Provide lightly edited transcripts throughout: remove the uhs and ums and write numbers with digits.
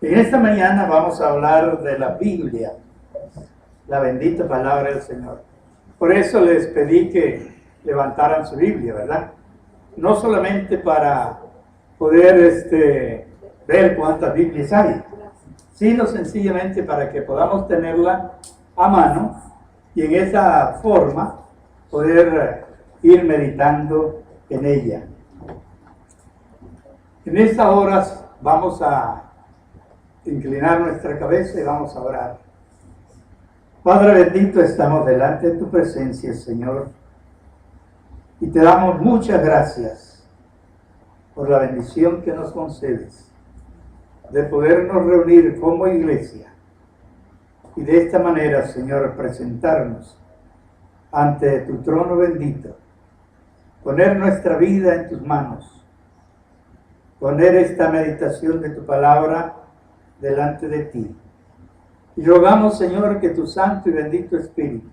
En esta mañana vamos a hablar de la Biblia, la bendita palabra del Señor. Por eso les pedí que levantaran su Biblia, ¿verdad? No solamente para poder ver cuántas Biblias hay, sino sencillamente para que podamos tenerla a mano y en esa forma poder ir meditando en ella. En estas horas vamos a inclinar nuestra cabeza y vamos a orar. Padre bendito, estamos delante de tu presencia, Señor, y te damos muchas gracias por la bendición que nos concedes de podernos reunir como iglesia y de esta manera, Señor, presentarnos ante tu trono bendito, poner nuestra vida en tus manos, poner esta meditación de tu palabra delante de ti. Y rogamos, Señor, que tu santo y bendito Espíritu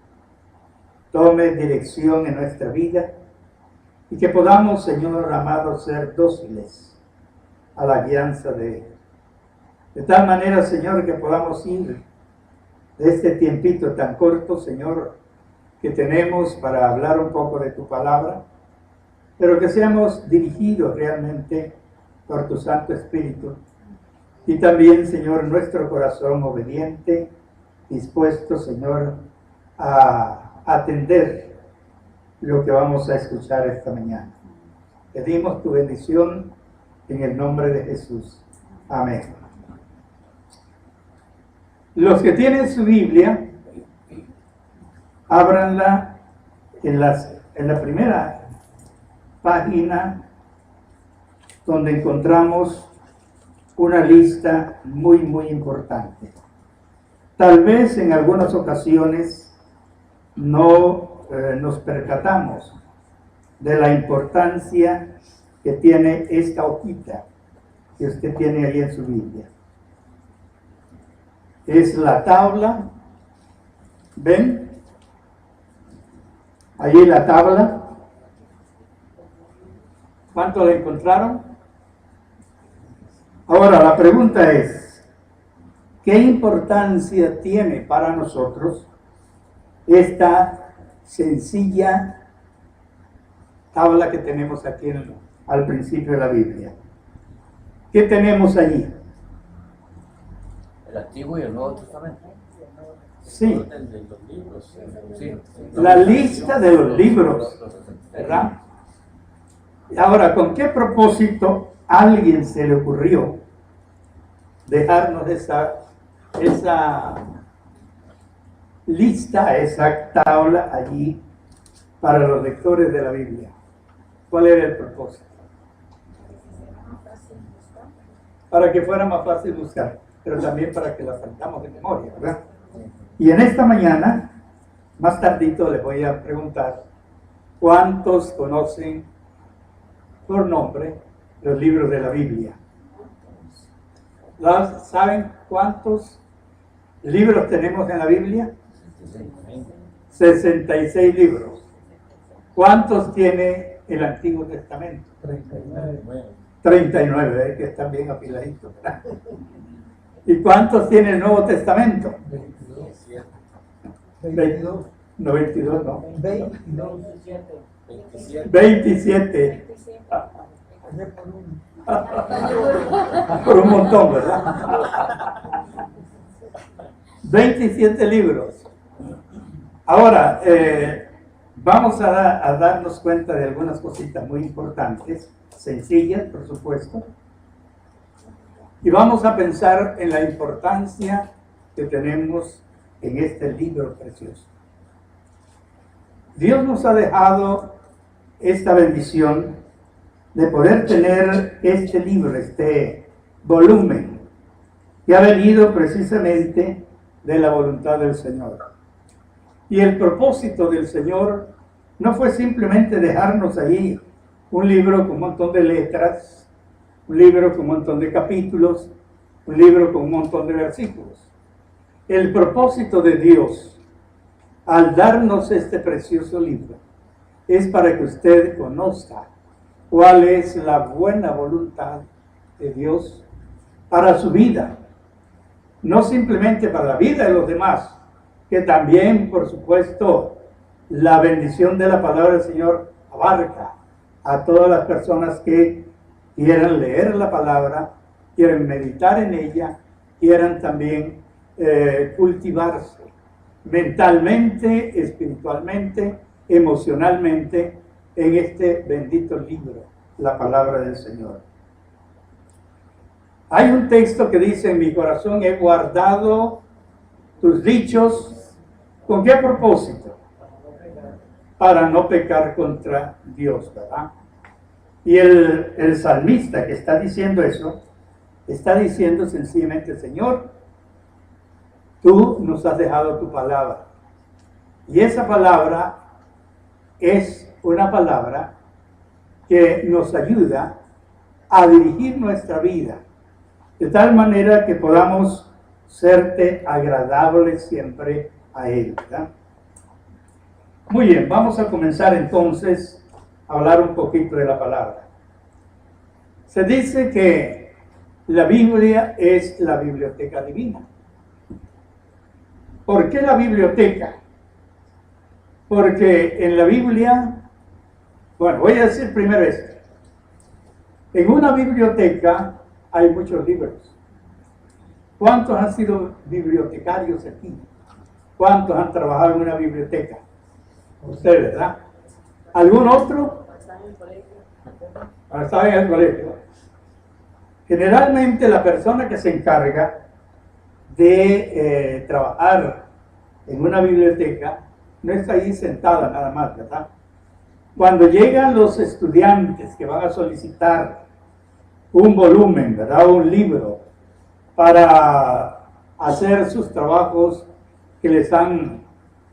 tome dirección en nuestra vida y que podamos, Señor amado, ser dóciles a la guianza de Él. De tal manera, Señor, que podamos ir de este tiempito tan corto, Señor, que tenemos para hablar un poco de tu palabra, pero que seamos dirigidos realmente por tu Santo Espíritu. Y también, Señor, nuestro corazón obediente, dispuesto, Señor, a atender lo que vamos a escuchar esta mañana. Pedimos tu bendición en el nombre de Jesús. Amén. Los que tienen su Biblia, ábranla en la primera página donde encontramos una lista muy importante. Tal vez en algunas ocasiones no nos percatamos de la importancia que tiene esta hojita que usted tiene ahí en su Biblia. Es la tabla, ¿ven? Ahí la tabla. ¿Cuánto la encontraron? Ahora, la pregunta es, ¿qué importancia tiene para nosotros esta sencilla tabla que tenemos aquí al principio de la Biblia? ¿Qué tenemos allí? El Antiguo y el Nuevo Testamento. Sí. La lista de los libros, ¿verdad? Ahora, ¿con qué propósito a alguien se le ocurrió dejarnos esa lista, esa tabla allí para los lectores de la Biblia? ¿Cuál era el propósito? Para que fuera más fácil buscar, pero también para que la saltamos de memoria, ¿verdad? Y en esta mañana, más tardito, les voy a preguntar ¿cuántos conocen por nombre los libros de la Biblia? ¿Saben cuántos libros tenemos en la Biblia? 66 libros. ¿Cuántos tiene el Antiguo Testamento? 39, que están bien apiladitos. ¿Y cuántos tiene el Nuevo Testamento? 22. No, 22 no. 27. Por un montón, ¿verdad? 27 libros. Ahora, vamos a darnos cuenta de algunas cositas muy importantes, sencillas, por supuesto, y vamos a pensar en la importancia que tenemos en este libro precioso. Dios nos ha dejado esta bendición de poder tener este libro, este volumen, que ha venido precisamente de la voluntad del Señor. Y el propósito del Señor no fue simplemente dejarnos allí un libro con un montón de letras, un libro con un montón de capítulos, un libro con un montón de versículos. El propósito de Dios al darnos este precioso libro es para que usted conozca cuál es la buena voluntad de Dios para su vida no simplemente para la vida de los demás, que también, por supuesto, la bendición de la palabra del Señor abarca a todas las personas que quieran leer la palabra, quieran meditar en ella, quieran también cultivarse mentalmente, espiritualmente, emocionalmente en este bendito libro, la palabra del Señor. Hay un texto que dice: en mi corazón he guardado tus dichos. ¿Con qué propósito? Para no pecar contra Dios, ¿verdad? Y el salmista que está diciendo eso, está diciendo sencillamente: Señor, tú nos has dejado tu palabra. Y esa palabra es una palabra que nos ayuda a dirigir nuestra vida, de tal manera que podamos serte agradables siempre a Él, ¿verdad? Muy bien, vamos a comenzar entonces a hablar un poquito de la palabra. Se dice que la Biblia es la biblioteca divina. ¿Por qué la biblioteca? Porque en la Biblia, bueno, voy a decir primero esto. En una biblioteca hay muchos libros. ¿Cuántos han sido bibliotecarios aquí? ¿Cuántos han trabajado en una biblioteca? Usted, ¿verdad? ¿Algún otro? Estaba en el colegio. Generalmente la persona que se encarga de trabajar en una biblioteca no está ahí sentada nada más, ¿verdad? Cuando llegan los estudiantes que van a solicitar un volumen, ¿verdad? Un libro para hacer sus trabajos que les han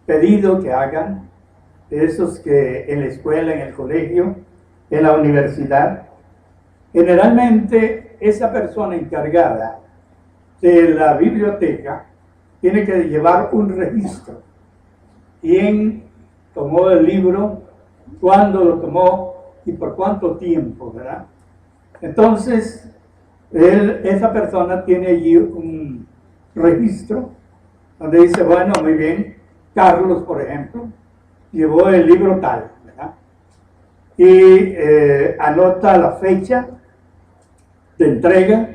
pedido que hagan, esos que en la escuela, en el colegio, en la universidad, generalmente esa persona encargada de la biblioteca tiene que llevar un registro. ¿Quién tomó el libro? ¿Cuándo lo tomó? ¿Y por cuánto tiempo? ¿Verdad? Entonces, esa persona tiene allí un registro donde dice: bueno, muy bien, Carlos, por ejemplo, llevó el libro tal, ¿verdad? Y anota la fecha de entrega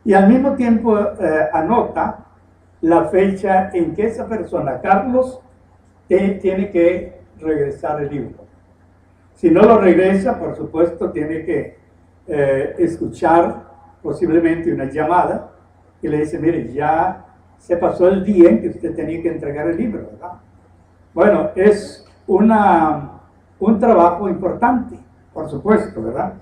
y al mismo tiempo anota la fecha en que esa persona, Carlos, tiene que regresar el libro. Si no lo regresa, por supuesto, tiene que escuchar posiblemente una llamada que le dice: mire, ya se pasó el día en que usted tenía que entregar el libro, ¿verdad? Bueno, es un trabajo importante, por supuesto, ¿verdad?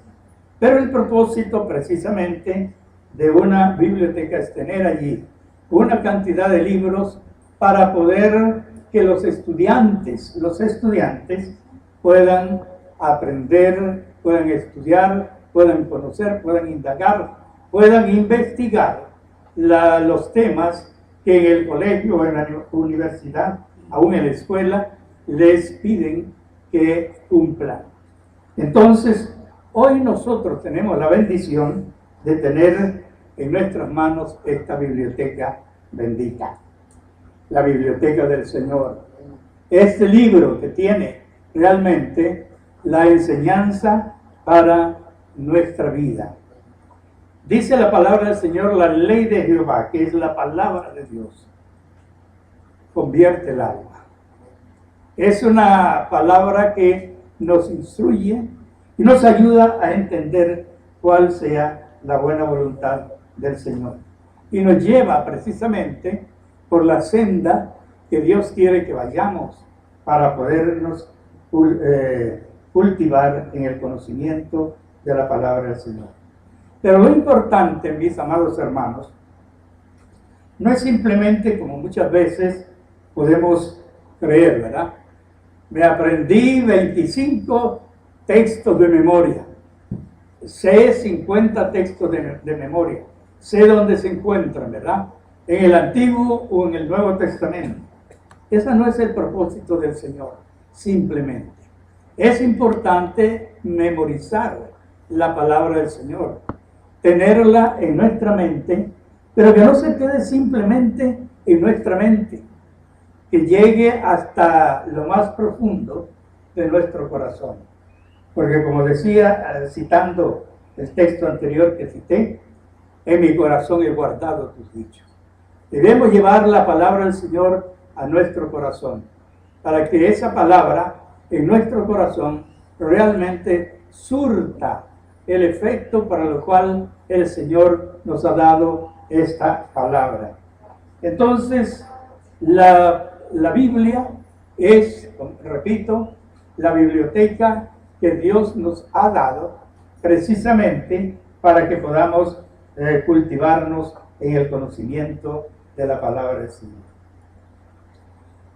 Pero el propósito precisamente de una biblioteca es tener allí una cantidad de libros para poder que los estudiantes puedan aprender, puedan estudiar, puedan conocer, puedan indagar, puedan investigar los temas que en el colegio o en la universidad, aún en la escuela, les piden que cumplan. Entonces, hoy nosotros tenemos la bendición de tener en nuestras manos esta biblioteca bendita, la biblioteca del Señor. Este libro que tiene realmente la enseñanza para nuestra vida. Dice la palabra del Señor: la ley de Jehová, que es la palabra de Dios, convierte el alma. Es una palabra que nos instruye y nos ayuda a entender cuál sea la buena voluntad del Señor. Y nos lleva precisamente por la senda que Dios quiere que vayamos para podernos cultivar en el conocimiento de la palabra del Señor. Pero lo importante, mis amados hermanos, no es simplemente como muchas veces podemos creer, ¿verdad? Me aprendí 25 textos de memoria, sé 50 textos de memoria, sé dónde se encuentran, ¿verdad? En el Antiguo o en el Nuevo Testamento. Ese no es el propósito del Señor, simplemente. Es importante memorizar la palabra del Señor, tenerla en nuestra mente, pero que no se quede simplemente en nuestra mente, que llegue hasta lo más profundo de nuestro corazón. Porque como decía, citando el texto anterior que cité, en mi corazón he guardado tus dichos. Debemos llevar la palabra del Señor a nuestro corazón, para que esa palabra en nuestro corazón realmente surta el efecto para lo cual el Señor nos ha dado esta palabra. Entonces, la Biblia es, repito, la biblioteca que Dios nos ha dado precisamente para que podamos cultivarnos en el conocimiento de la palabra del Señor.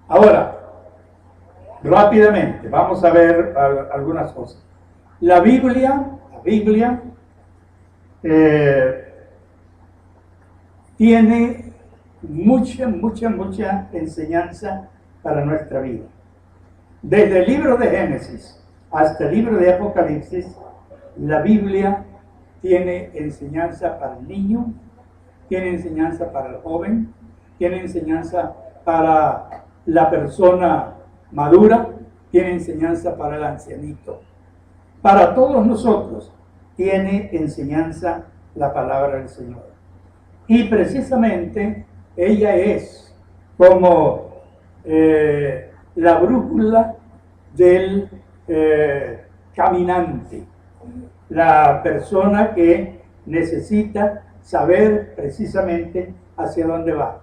Ahora, rápidamente, vamos a ver algunas cosas. La Biblia tiene mucha enseñanza para nuestra vida. Desde el libro de Génesis hasta el libro de Apocalipsis, la Biblia tiene enseñanza para el niño, tiene enseñanza para el joven, tiene enseñanza para la persona madura, tiene enseñanza para el ancianito. Para todos nosotros tiene enseñanza la palabra del Señor. Y precisamente ella es como la brújula del caminante, la persona que necesita saber precisamente hacia dónde va.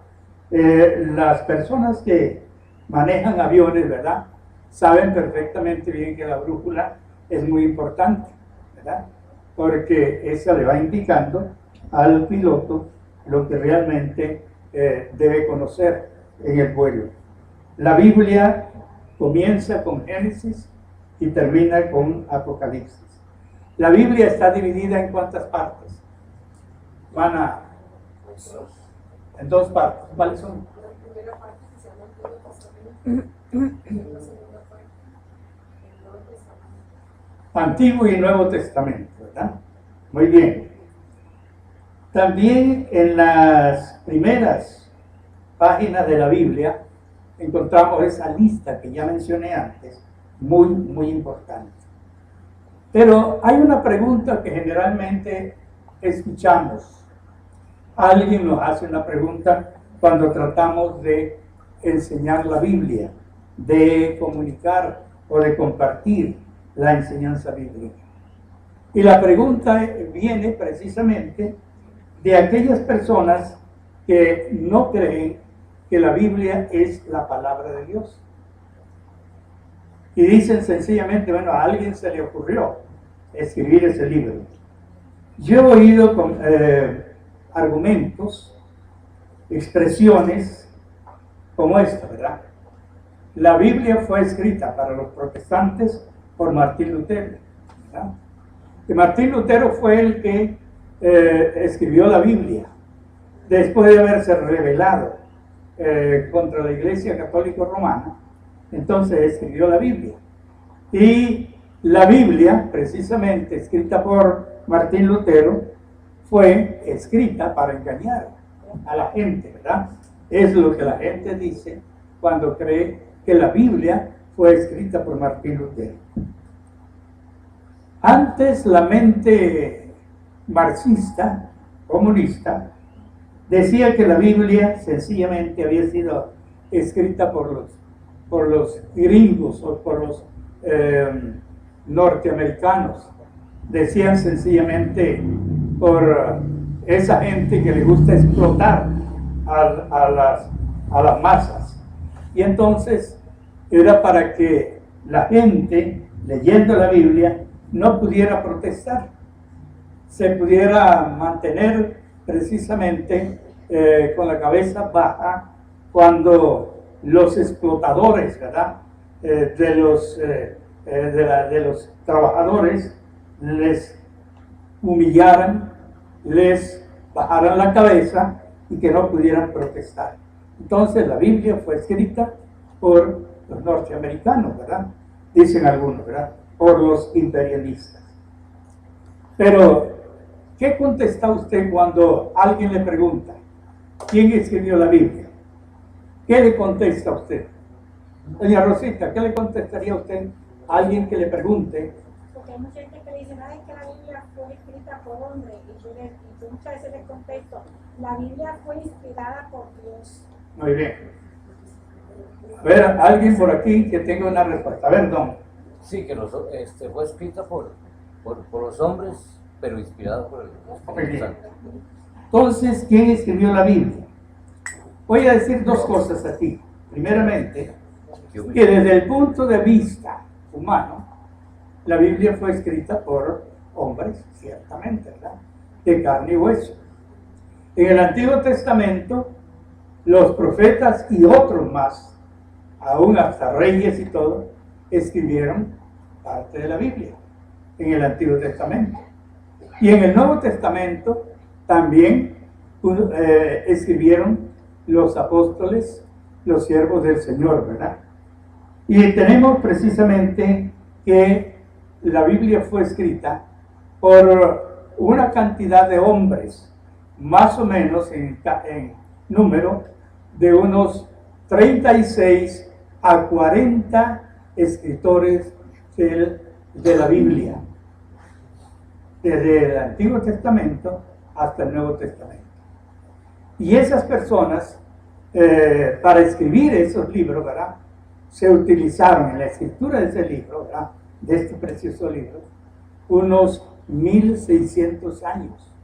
Las personas que manejan aviones, ¿verdad?, saben perfectamente bien que la brújula es muy importante, ¿verdad?, porque esa le va indicando al piloto lo que realmente debe conocer en el vuelo. La Biblia comienza con Génesis y termina con Apocalipsis. La Biblia está dividida en ¿cuántas partes? En dos partes. ¿Cuáles son? La primera parte se llama Antiguo Testamento, la segunda parte el Nuevo Testamento. Antiguo y Nuevo Testamento, ¿verdad? Muy bien. También en las primeras páginas de la Biblia encontramos esa lista que ya mencioné antes, muy importante. Pero hay una pregunta que generalmente escuchamos. Alguien nos hace una pregunta cuando tratamos de enseñar la Biblia, de comunicar o de compartir la enseñanza bíblica. Y la pregunta viene precisamente de aquellas personas que no creen que la Biblia es la palabra de Dios. Y dicen sencillamente, bueno, a alguien se le ocurrió escribir ese libro. Yo he oído argumentos, expresiones como esta, ¿verdad? La Biblia fue escrita para los protestantes por Martín Lutero, ¿verdad? Y Martín Lutero fue el que escribió la Biblia después de haberse rebelado contra la Iglesia Católica Romana. Entonces escribió la Biblia. Y la Biblia, precisamente escrita por Martín Lutero, fue escrita para engañar a la gente, ¿verdad? Es lo que la gente dice cuando cree que la Biblia fue escrita por Martín Lutero. Antes la mente marxista, comunista, decía que la Biblia sencillamente había sido escrita por los gringos o por los norteamericanos. Decían sencillamente por esa gente que le gusta explotar a las masas. Y entonces era para que la gente, leyendo la Biblia, no pudiera protestar, se pudiera mantener precisamente con la cabeza baja cuando los explotadores, ¿verdad?, de los trabajadores les humillaran, les bajaran la cabeza y que no pudieran protestar. Entonces la Biblia fue escrita por los norteamericanos, ¿verdad?, dicen algunos, ¿verdad?, por los imperialistas. Pero, ¿qué contesta usted cuando alguien le pregunta, ¿Quién escribió la Biblia? ¿Qué le contesta a usted? Doña Rosita, ¿qué le contestaría a usted a alguien que le pregunte? Porque hay mucha gente que dice, ay, que la Biblia fue escrita por hombres, y yo muchas veces les contesto, la Biblia fue inspirada por Dios. Muy bien. A ver, alguien por aquí que tenga una respuesta. A ver, don. Sí, que fue escrita por los hombres, pero inspirada por el Espíritu Santo. Entonces, ¿quién escribió la Biblia? Voy a decir dos cosas aquí. Primeramente, que desde el punto de vista humano, la Biblia fue escrita por hombres, ciertamente, ¿verdad? De carne y hueso. En el Antiguo Testamento, los profetas y otros más, aún hasta reyes y todo, escribieron parte de la Biblia en el Antiguo Testamento. Y en el Nuevo Testamento también escribieron los apóstoles, los siervos del Señor, ¿verdad? Y tenemos precisamente que la Biblia fue escrita por una cantidad de hombres, más o menos en número de unos 36 a 40 escritores de la Biblia, desde el Antiguo Testamento hasta el Nuevo Testamento. Y esas personas, para escribir esos libros, ¿verdad?, se utilizaron en la escritura de ese libro, ¿verdad?, de este precioso libro, unos 1600 años.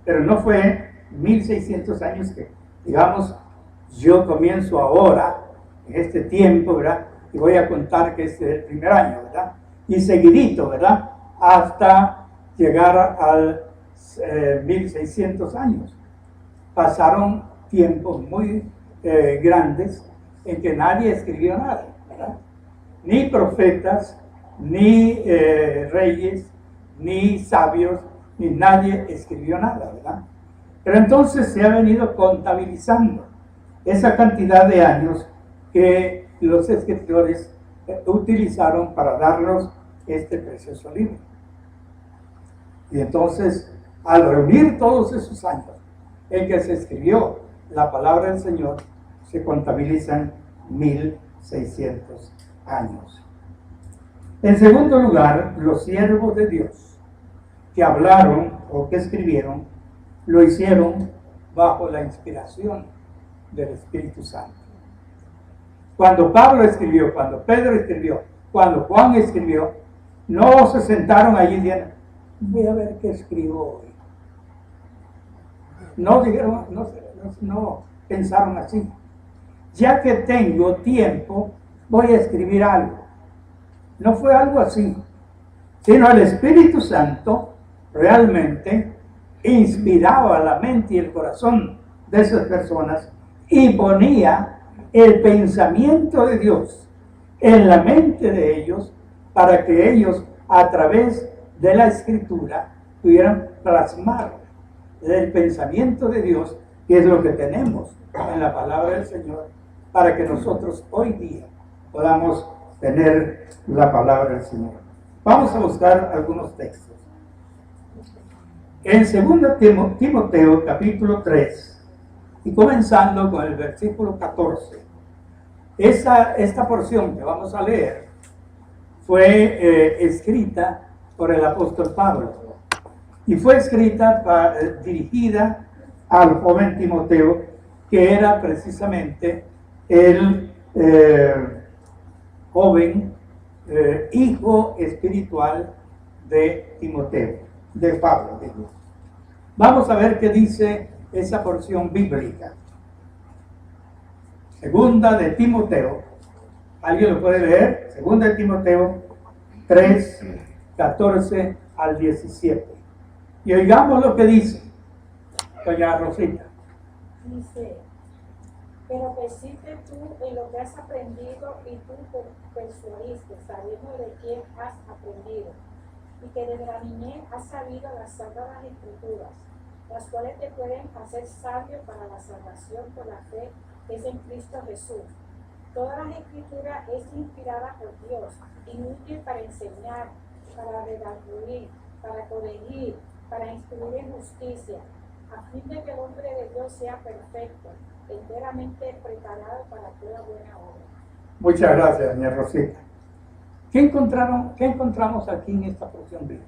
Pero no fue 1600 años que, digamos, yo comienzo ahora, en este tiempo, ¿verdad?, y voy a contar que es el primer año, ¿verdad?, y seguidito, ¿verdad?, hasta llegar al 1600 años. Pasaron tiempos muy grandes en que nadie escribió nada, ¿verdad? Ni profetas, ni reyes, ni sabios, ni nadie escribió nada, ¿verdad? Pero entonces se ha venido contabilizando esa cantidad de años que los escritores utilizaron para darnos este precioso libro. Y entonces, al reunir todos esos años en que se escribió la palabra del Señor, se contabilizan 1600 años. En segundo lugar, los siervos de Dios que hablaron o que escribieron, lo hicieron bajo la inspiración del Espíritu Santo. Cuando Pablo escribió, cuando Pedro escribió, cuando Juan escribió, no se sentaron allí y dijeron, voy a ver qué escribo hoy. No dijeron, no pensaron así. Ya que tengo tiempo, voy a escribir algo. No fue algo así, sino el Espíritu Santo realmente inspiraba la mente y el corazón de esas personas y ponía el pensamiento de Dios en la mente de ellos para que ellos, a través de la Escritura, pudieran plasmar el pensamiento de Dios, que es lo que tenemos en la palabra del Señor, para que nosotros hoy día podamos tener la palabra del Señor. Vamos a buscar algunos textos. En 2 Timoteo capítulo 3, y comenzando con el versículo 14, esta porción que vamos a leer fue escrita por el apóstol Pablo y fue escrita dirigida al joven Timoteo, que era precisamente el joven hijo espiritual de Timoteo, de Pablo. Vamos a ver qué dice esa porción bíblica. Segunda de Timoteo, ¿alguien lo puede leer? Segunda de Timoteo 3, 14 al 17. Y oigamos lo que dice doña Rosita. Dice, pero persiste tú en lo que has aprendido y tú persuadiste, sabiendo de quién has aprendido, y que desde la niñez has sabido las sagradas escrituras, las cuales te pueden hacer sabio para la salvación por la fe que es en Cristo Jesús. Toda la escritura es inspirada por Dios y útil para enseñar, para redarguir, para corregir, para instruir en justicia, a fin de que el hombre de Dios sea perfecto, enteramente preparado para toda buena obra. Muchas gracias, doña Rosita. ¿Qué encontramos aquí en esta porción bíblica?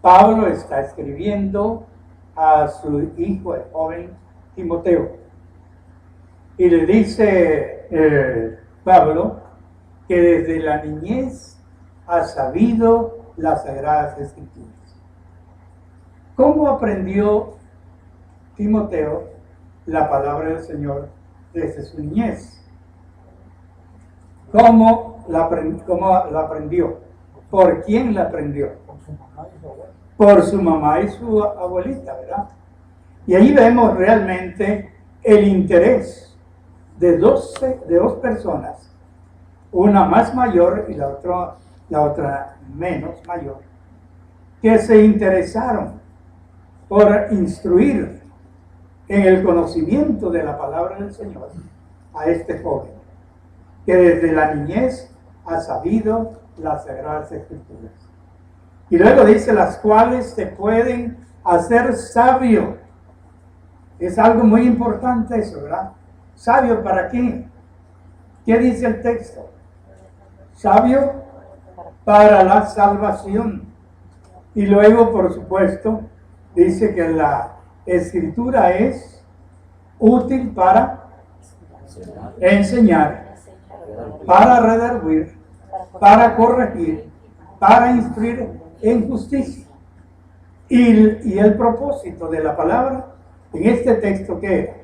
Pablo está escribiendo a su hijo, el joven Timoteo, y le dice Pablo que desde la niñez ha sabido las Sagradas Escrituras. ¿Cómo aprendió Timoteo la palabra del Señor desde su niñez? ¿Cómo la aprendió? ¿Por quién la aprendió? Por su mamá y su abuelita, ¿verdad? Y ahí vemos realmente el interés de dos personas, una más mayor y la otra menos mayor, que se interesaron por instruir en el conocimiento de la palabra del Señor a este joven, que desde la niñez ha sabido las Sagradas Escrituras. Y luego dice, las cuales te pueden hacer sabio. Es algo muy importante eso, ¿verdad? ¿Sabio para qué? ¿Qué dice el texto? Sabio para la salvación. Y luego, por supuesto, dice que la Escritura es útil para enseñar, para redarguir, para corregir, para instruir en justicia. Y el propósito de la palabra en este texto, ¿qué era?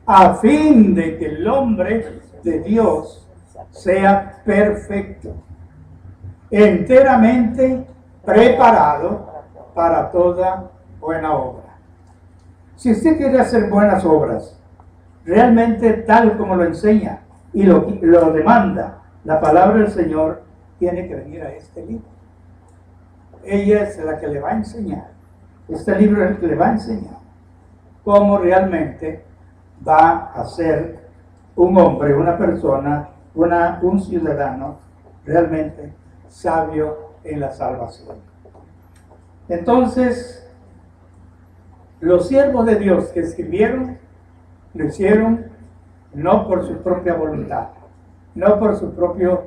A fin de que el hombre de Dios sea perfecto, enteramente preparado para toda buena obra. Si usted quiere hacer buenas obras, realmente tal como lo enseña y lo demanda la palabra del Señor, tiene que venir a este libro. Ella es la que le va a enseñar. Este libro es el que le va a enseñar cómo realmente va a ser un hombre, una persona, un ciudadano realmente sabio en la salvación. Entonces, los siervos de Dios que escribieron, lo hicieron no por su propia voluntad, no por su propio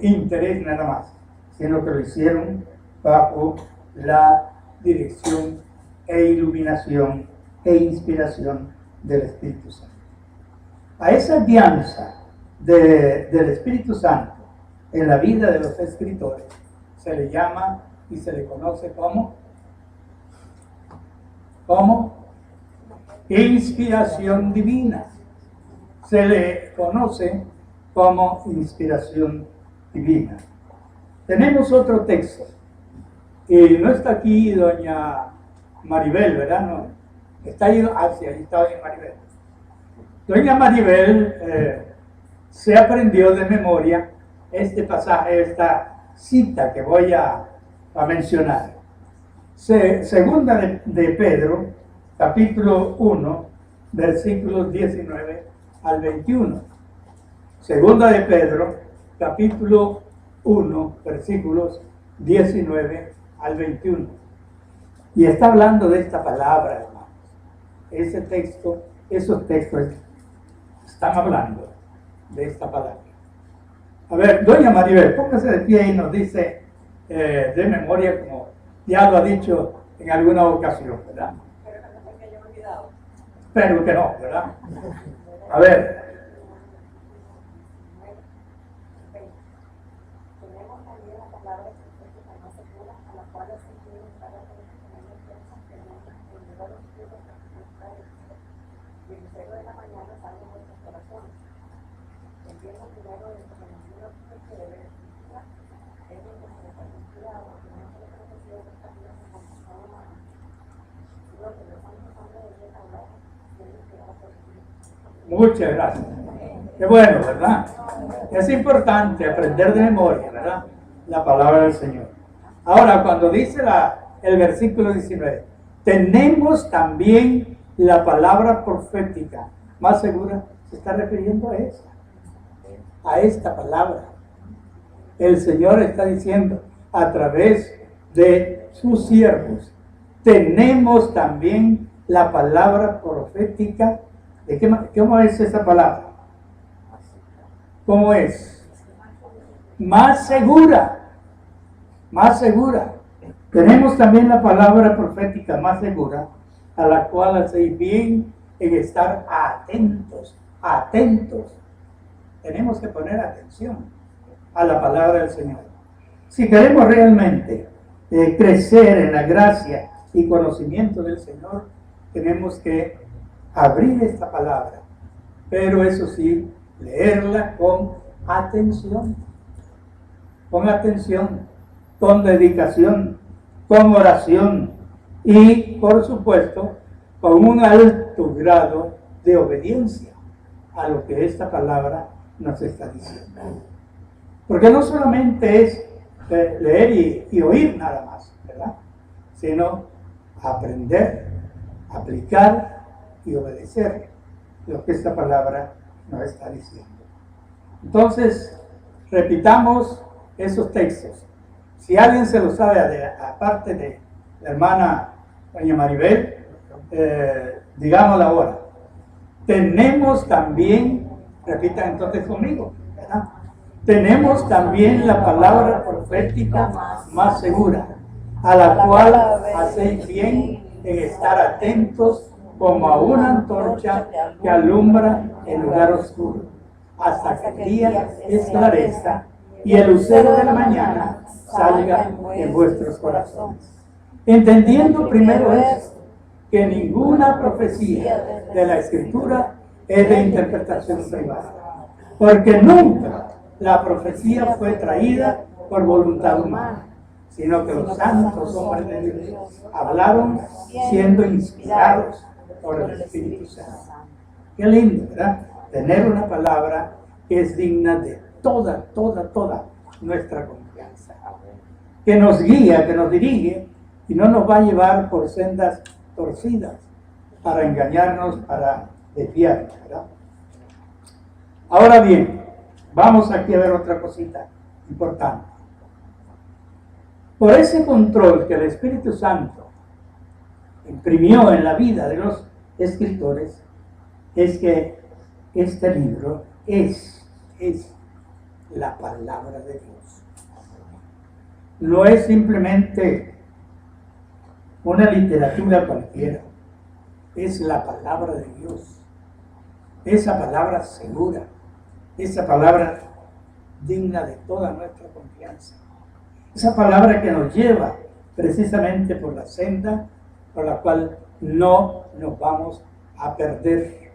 interés nada más, sino que lo hicieron bajo la dirección e iluminación e inspiración del Espíritu Santo. A esa guianza del Espíritu Santo en la vida de los escritores se le llama y se le conoce como inspiración divina. Se le conoce como inspiración divina. Tenemos otro texto, y no está aquí doña Maribel, ¿verdad? No, está ahí, sí, ahí está doña Maribel. Doña Maribel se aprendió de memoria este pasaje, esta cita que voy a mencionar. Segunda de Pedro, capítulo 1, versículos 19 al 21. Segunda de Pedro, capítulo 1, versículos 19 al 21. Y está hablando de esta palabra, hermanos. Ese texto, esos textos están hablando de esta palabra. A ver, doña Maribel, póngase de pie y nos dice de memoria, como ya lo ha dicho en alguna ocasión, ¿verdad? Pero que no, ¿verdad? A ver. Muchas gracias. Qué bueno, ¿verdad? Es importante aprender de memoria, ¿verdad? La palabra del Señor. Ahora, cuando dice el versículo 19, tenemos también la palabra profética. Más segura, se está refiriendo a esta palabra. El Señor está diciendo a través de sus siervos, tenemos también la palabra profética. ¿De qué, cómo es esa palabra? ¿Cómo es? Más segura. Más segura. Tenemos también la palabra profética más segura, a la cual hacéis bien en estar atentos, atentos. Tenemos que poner atención a la palabra del Señor. Si queremos realmente crecer en la gracia y conocimiento del Señor, tenemos que abrir esta palabra, pero eso sí, leerla con atención, con dedicación, con oración y, por supuesto, con un alto grado de obediencia a lo que esta palabra nos está diciendo. Porque no solamente es leer y oír nada más, ¿verdad? Sino aprender, aplicar y obedecer lo que esta palabra nos está diciendo. Entonces, repitamos esos textos. Si alguien se lo sabe, aparte de la hermana doña Maribel, digámoslo ahora. Tenemos también, repitan entonces conmigo, ¿verdad? Tenemos también la palabra profética más segura, a la cual hacéis bien en estar atentos como a una antorcha que alumbra el lugar oscuro, hasta que el día esclarezca y el lucero de la mañana salga en vuestros corazones. Entendiendo primero esto, que ninguna profecía de la Escritura es de interpretación privada, porque nunca la profecía fue traída por voluntad humana, sino que los santos hombres de Dios hablaron siendo inspirados por el Espíritu Santo. Qué lindo, ¿verdad? Tener una palabra que es digna de toda nuestra confianza, que nos guía, que nos dirige y no nos va a llevar por sendas torcidas para engañarnos, para desviarnos, ¿verdad? Ahora bien, vamos aquí a ver otra cosita importante. Por ese control que el Espíritu Santo imprimió en la vida de los escritores, es que este libro es la palabra de Dios. No es simplemente una literatura cualquiera, es la palabra de Dios. Esa palabra segura, esa palabra digna de toda nuestra confianza. Esa palabra que nos lleva precisamente por la senda por la cual no nos vamos a perder,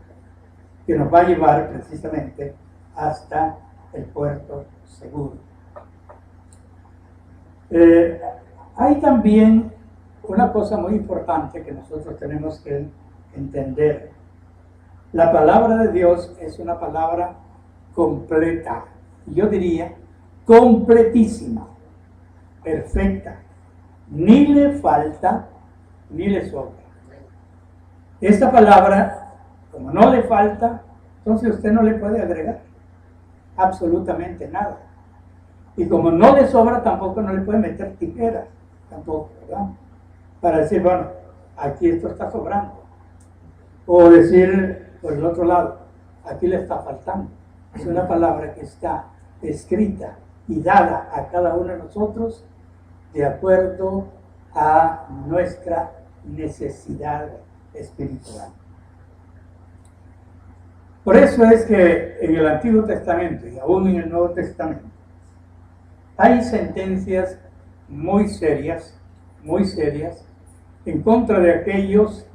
que nos va a llevar precisamente hasta el puerto seguro. Hay también una cosa muy importante que nosotros tenemos que entender. La palabra de Dios es una palabra completa, yo diría completísima, perfecta, ni le falta ni le sobra. Esta palabra, como no le falta, entonces usted no le puede agregar absolutamente nada. Y como no le sobra, tampoco no le puede meter tijeras, tampoco, ¿verdad? Para decir, bueno, aquí esto está sobrando. O decir, por el otro lado, aquí le está faltando. Es una palabra que está escrita y dada a cada uno de nosotros de acuerdo a nuestra necesidad espiritual. Por eso es que en el Antiguo Testamento y aún en el Nuevo Testamento hay sentencias muy serias en contra de aquellos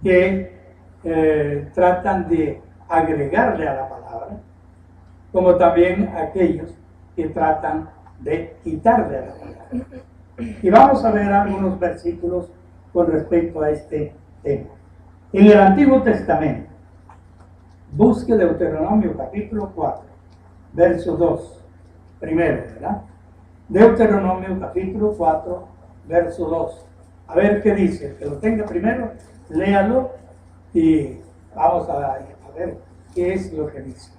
que tratan de agregarle a la palabra, como también aquellos que tratan de quitarle a la palabra. Y vamos a ver algunos versículos con respecto a este tema. En el Antiguo Testamento, busque Deuteronomio capítulo 4, verso 2, primero, ¿verdad? Deuteronomio capítulo 4, verso 2. A ver qué dice. El que lo tenga primero, léalo y vamos a ver qué es lo que dice.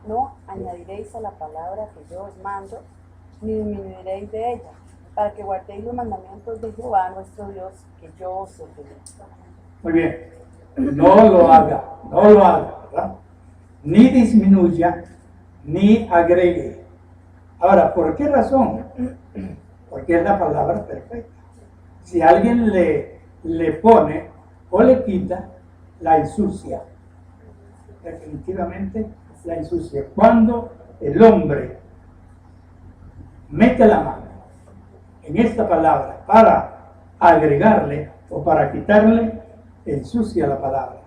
No añadiréis a la palabra que yo os mando, ni disminuiréis de ella, para que guardéis los mandamientos de Jehová nuestro Dios, que yo os ordeno. Muy bien. No lo haga, ¿verdad? Ni disminuya, ni agregue. Ahora, ¿por qué razón? Porque es la palabra perfecta. Si alguien le pone o le quita, la ensucia. Definitivamente la ensucia. Cuando el hombre mete la mano en esta palabra para agregarle o para quitarle, ensucia la palabra.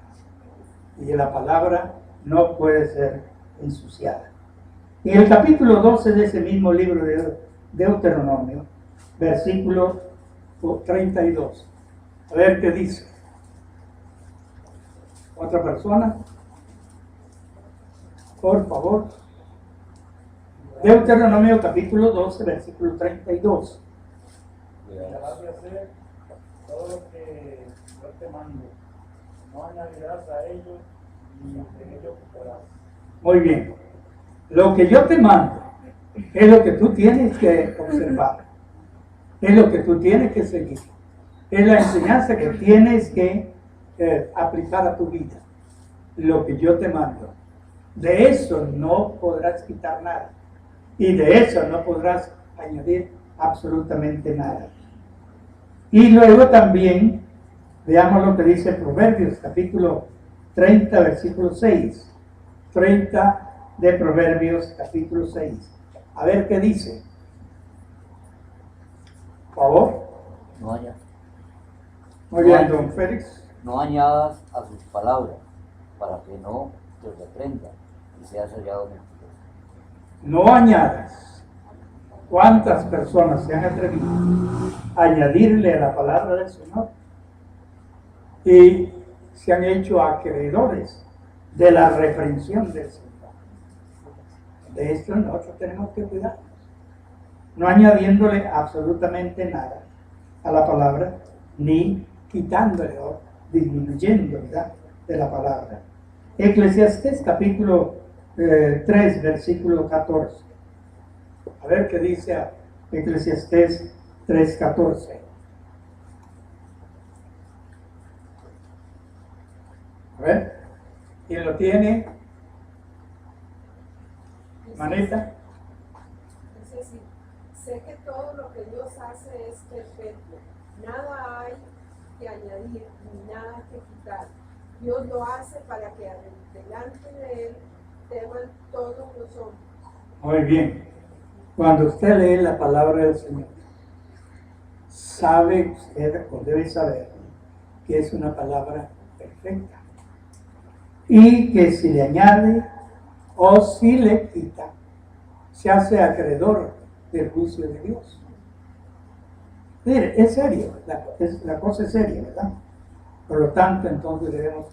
Y la palabra no puede ser ensuciada. En el capítulo 12 de ese mismo libro de Deuteronomio, versículo 32. A ver qué dice. ¿Otra persona? Por favor. Deuteronomio capítulo 12, versículo 32. Dejarás de hacer todo lo que yo te mando. No añadirás a ellos ni de ellos quitarás. Muy bien. Lo que yo te mando es lo que tú tienes que observar. Es lo que tú tienes que seguir. Es la enseñanza que tienes que aplicar a tu vida. Lo que yo te mando. De eso no podrás quitar nada. Y de eso no podrás añadir absolutamente nada. Y luego también veamos lo que dice Proverbios, capítulo 30, versículo 6. 30 de Proverbios, capítulo 6. A ver qué dice. Por favor. No añadas. Muy bien, don Félix. No añadas a sus palabras, para que no te reprendan y seas hallado mentiroso. No añadas. ¿Cuántas personas se han atrevido a añadirle a la palabra del Señor? Y se han hecho acreedores de la reprensión del Señor. De esto nosotros tenemos que cuidarnos. No añadiéndole absolutamente nada a la palabra, ni quitándole o disminuyendo, ¿verdad?, de la palabra. Eclesiastés capítulo 3, versículo 14. A ver qué dice Eclesiastés 3, 14. A ver, ¿quién lo tiene? Maneta. Es decir, sé que todo lo que Dios hace es perfecto. Nada hay que añadir ni nada que quitar. Dios lo hace para que delante de Él teman todos los hombres. Muy bien. Cuando usted lee la palabra del Señor, sabe usted o debe saber que es una palabra perfecta. Y que si le añade o si le quita, se hace acreedor del juicio de Dios. Mire, es serio, la cosa es seria, ¿verdad? Por lo tanto, entonces debemos,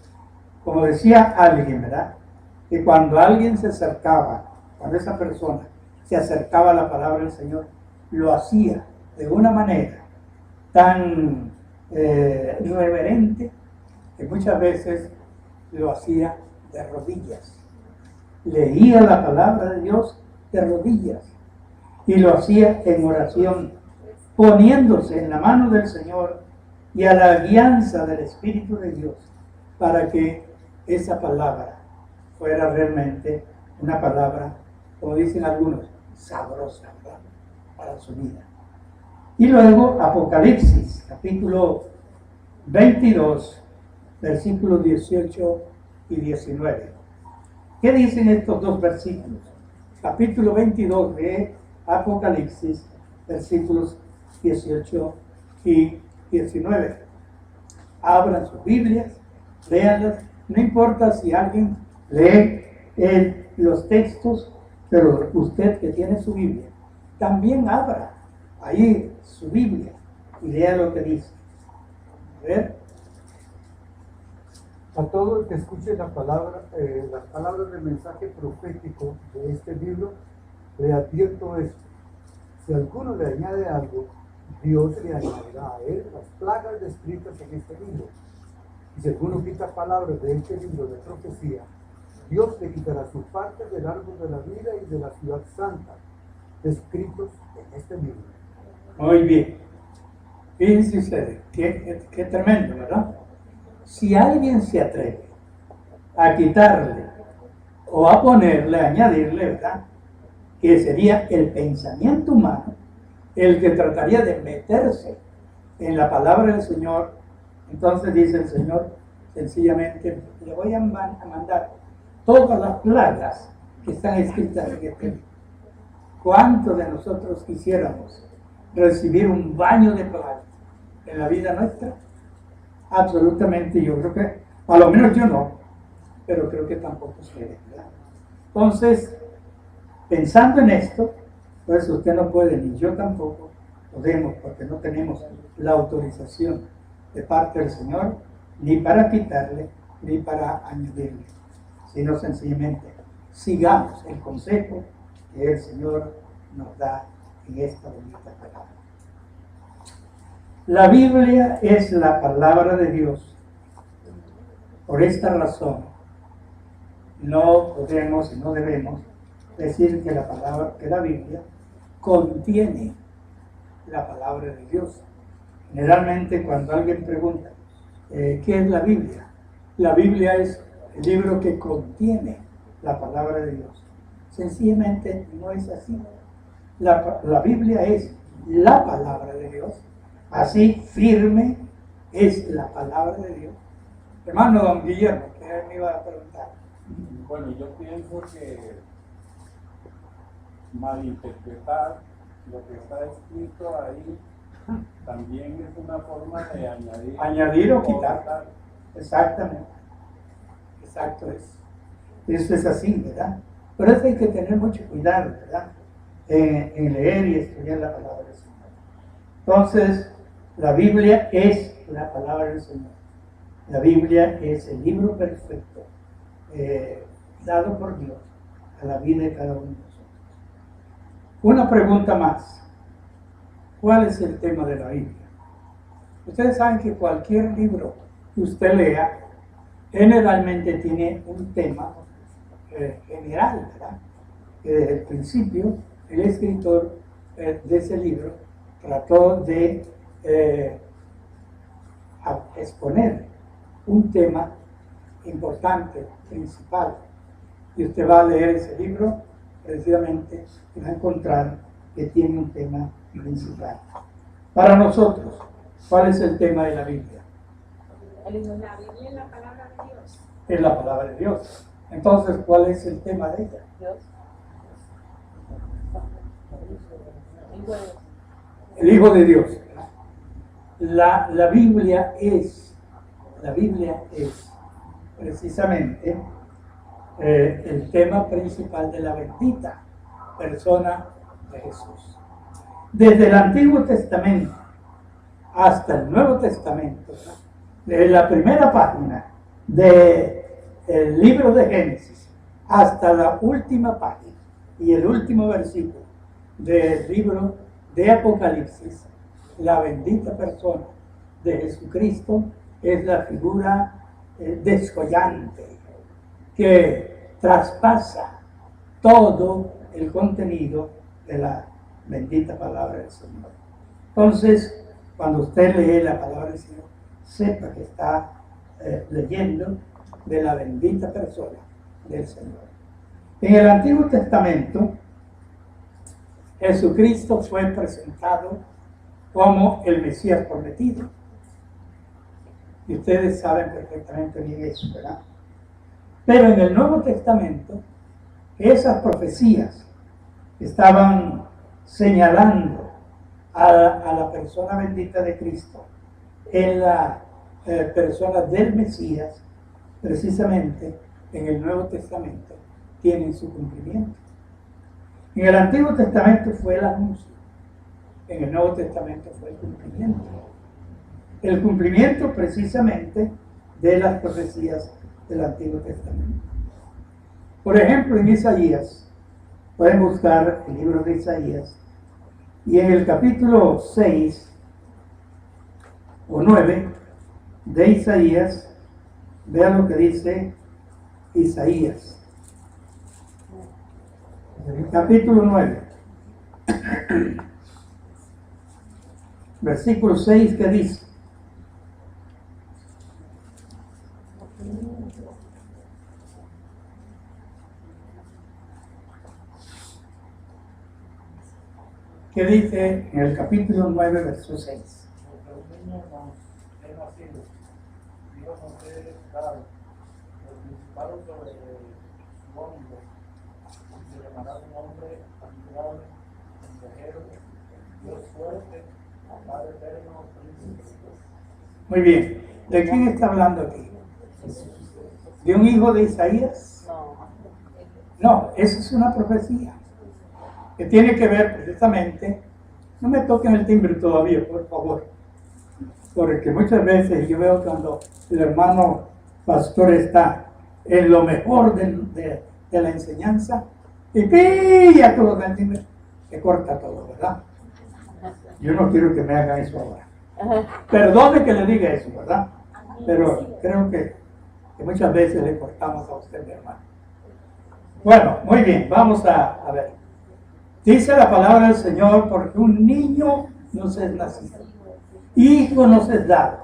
como decía alguien, ¿verdad?, que cuando alguien se acercaba, cuando esa persona se acercaba a la palabra del Señor, lo hacía de una manera tan irreverente que muchas veces lo hacía de rodillas. Leía la palabra de Dios de rodillas y lo hacía en oración, poniéndose en la mano del Señor y a la guianza del Espíritu de Dios para que esa palabra fuera realmente una palabra, como dicen algunos, sabrosa, ¿verdad?, para su vida. Y luego Apocalipsis, capítulo 22, versículos 18 y 19. ¿Qué dicen estos dos versículos? Capítulo 22 de Apocalipsis, versículos 18 y 19. Abran sus Biblias, léanlas. No importa si alguien lee los textos, pero usted que tiene su Biblia, también abra ahí su Biblia y lea lo que dice. A ver. A todo el que escuche las palabras del mensaje profético de este libro, le advierto esto: si alguno le añade algo, Dios le añadirá a él las plagas descritas en este libro. Y si alguno quita palabras de este libro de profecía, Dios le quitará su parte del árbol de la vida y de la ciudad santa, descritos en este libro. Muy bien. Fíjense ustedes, qué tremendo, ¿verdad? Si alguien se atreve a quitarle o a ponerle, a añadirle, ¿verdad? Que sería el pensamiento humano el que trataría de meterse en la palabra del Señor. Entonces dice el Señor sencillamente, le voy a mandar todas las plagas que están escritas en este libro. ¿Cuántos de nosotros quisiéramos recibir un baño de plagas en la vida nuestra? Absolutamente, yo creo que, a lo menos yo no, pero creo que tampoco ustedes, ¿verdad? Entonces, pensando en esto, pues usted no puede, ni yo tampoco podemos, porque no tenemos la autorización de parte del Señor, ni para quitarle, ni para añadirle, sino sencillamente sigamos el consejo que el Señor nos da en esta bonita palabra. La Biblia es la palabra de Dios. Por esta razón, no podemos y no debemos decir que la Biblia contiene la palabra de Dios. Generalmente cuando alguien pregunta, ¿qué es la Biblia? La Biblia es el libro que contiene la palabra de Dios. Sencillamente no es así. La Biblia es la palabra de Dios. Así firme es la palabra de Dios. Hermano don Guillermo, que me iba a preguntar. Bueno, yo pienso que malinterpretar lo que está escrito ahí también es una forma de Añadir o quitar. Exactamente. Exacto es. Eso es así, ¿verdad? Por eso hay que tener mucho cuidado, ¿verdad? En leer y estudiar la palabra del Señor. Entonces, la Biblia es la palabra del Señor. La Biblia es el libro perfecto dado por Dios a la vida de cada uno de nosotros. Una pregunta más. ¿Cuál es el tema de la Biblia? Ustedes saben que cualquier libro que usted lea generalmente tiene un tema general, ¿verdad? Que desde el principio el escritor de ese libro trató de exponer un tema importante, principal. Y usted va a leer ese libro, precisamente, y va a encontrar que tiene un tema principal. Para nosotros, ¿cuál es el tema de la Biblia? La Biblia es la palabra de Dios. Es la palabra de Dios. Entonces, ¿cuál es el tema de ella? Dios. El Hijo de Dios. La Biblia es precisamente el tema principal de la bendita persona de Jesús. Desde el Antiguo Testamento hasta el Nuevo Testamento, desde la primera página del libro de Génesis hasta la última página y el último versículo del libro de Apocalipsis, la bendita persona de Jesucristo es la figura descollante que traspasa todo el contenido de la bendita palabra del Señor. Entonces, cuando usted lee la palabra del Señor, sepa que está leyendo de la bendita persona del Señor. En el Antiguo Testamento, Jesucristo fue presentado como el Mesías prometido. Y ustedes saben perfectamente bien eso, ¿verdad? Pero en el Nuevo Testamento, esas profecías estaban señalando a la persona bendita de Cristo en la persona del Mesías, precisamente en el Nuevo Testamento tienen su cumplimiento. En el Antiguo Testamento fue el anuncio, en el Nuevo Testamento fue el cumplimiento. El cumplimiento precisamente de las profecías del Antiguo Testamento. Por ejemplo, en Isaías, pueden buscar el libro de Isaías, y en el capítulo 6 o 9 de Isaías, vean lo que dice Isaías. En el capítulo 9. Versículo 6, ¿qué dice? ¿Qué dice en el capítulo 9, verso 6? Porque un niño nos es nacido, Dios nos es dado, el principado sobre su hombro, y se llamará su nombre admirable, consejero, Dios fuerte, Padre eterno, príncipe. Muy bien. ¿De quién está hablando aquí? ¿De un hijo de Isaías? No, esa es una profecía que tiene que ver precisamente. No me toquen el timbre todavía, por favor, porque muchas veces yo veo cuando el hermano pastor está en lo mejor de la enseñanza y pilla todo el timbre, se corta todo, ¿verdad? Yo no quiero que me haga eso ahora. Perdone que le diga eso, ¿verdad? Pero creo que muchas veces le cortamos a usted, mi hermano. Bueno, muy bien, vamos a ver. Dice la palabra del Señor, porque un niño nos es nacido, hijo nos es dado,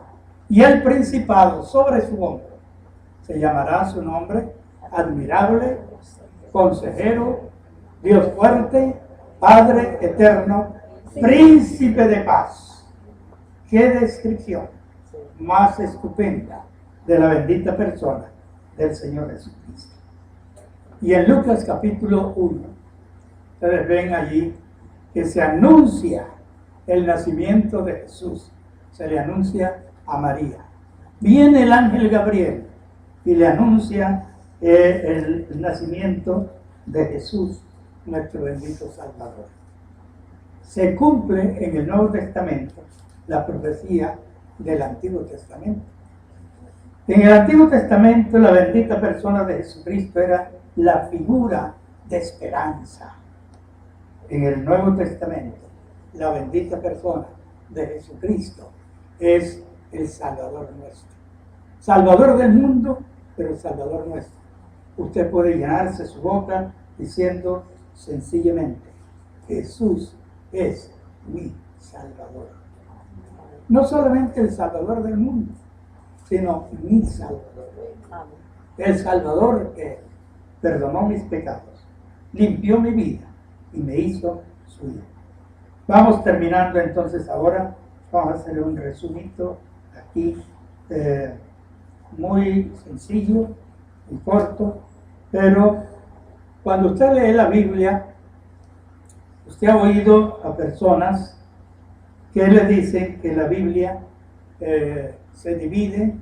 y el principado sobre su hombro. Se llamará su nombre admirable, consejero, Dios fuerte, Padre eterno, príncipe de paz. Qué descripción más estupenda de la bendita persona del Señor Jesucristo. Y en Lucas capítulo 1, ustedes ven allí que se anuncia el nacimiento de Jesús, se le anuncia a María. Viene el ángel Gabriel y le anuncia el nacimiento de Jesús, nuestro bendito Salvador. Se cumple en el Nuevo Testamento la profecía del Antiguo Testamento. En el Antiguo Testamento la bendita persona de Jesucristo era la figura de esperanza. En el Nuevo Testamento la bendita persona de Jesucristo es el Salvador nuestro. Salvador del mundo, pero Salvador nuestro. Usted puede llenarse su boca diciendo sencillamente, Jesús es mi Salvador. No solamente el Salvador del mundo, sino mi Salvador. El Salvador que perdonó mis pecados, limpió mi vida y me hizo suyo. Vamos terminando entonces ahora. Vamos a hacer un resumito aquí, muy sencillo y corto, pero cuando usted lee la Biblia, usted ha oído a personas que le dicen que la Biblia se divide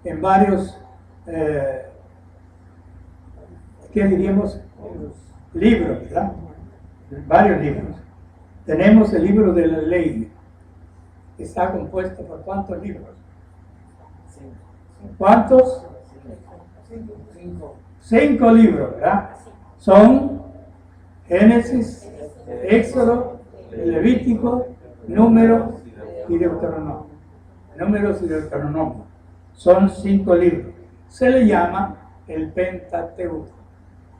en varios, ¿qué diríamos? Libros, ¿verdad? Varios libros. Tenemos el libro de la ley, que está compuesto por ¿cuántos libros? ¿Cuántos? 5 libros, ¿verdad? Son Génesis, Éxodo, Levítico, Números y Deuteronomio. Números y Deuteronomio. Son 5 libros. Se le llama el Pentateuco.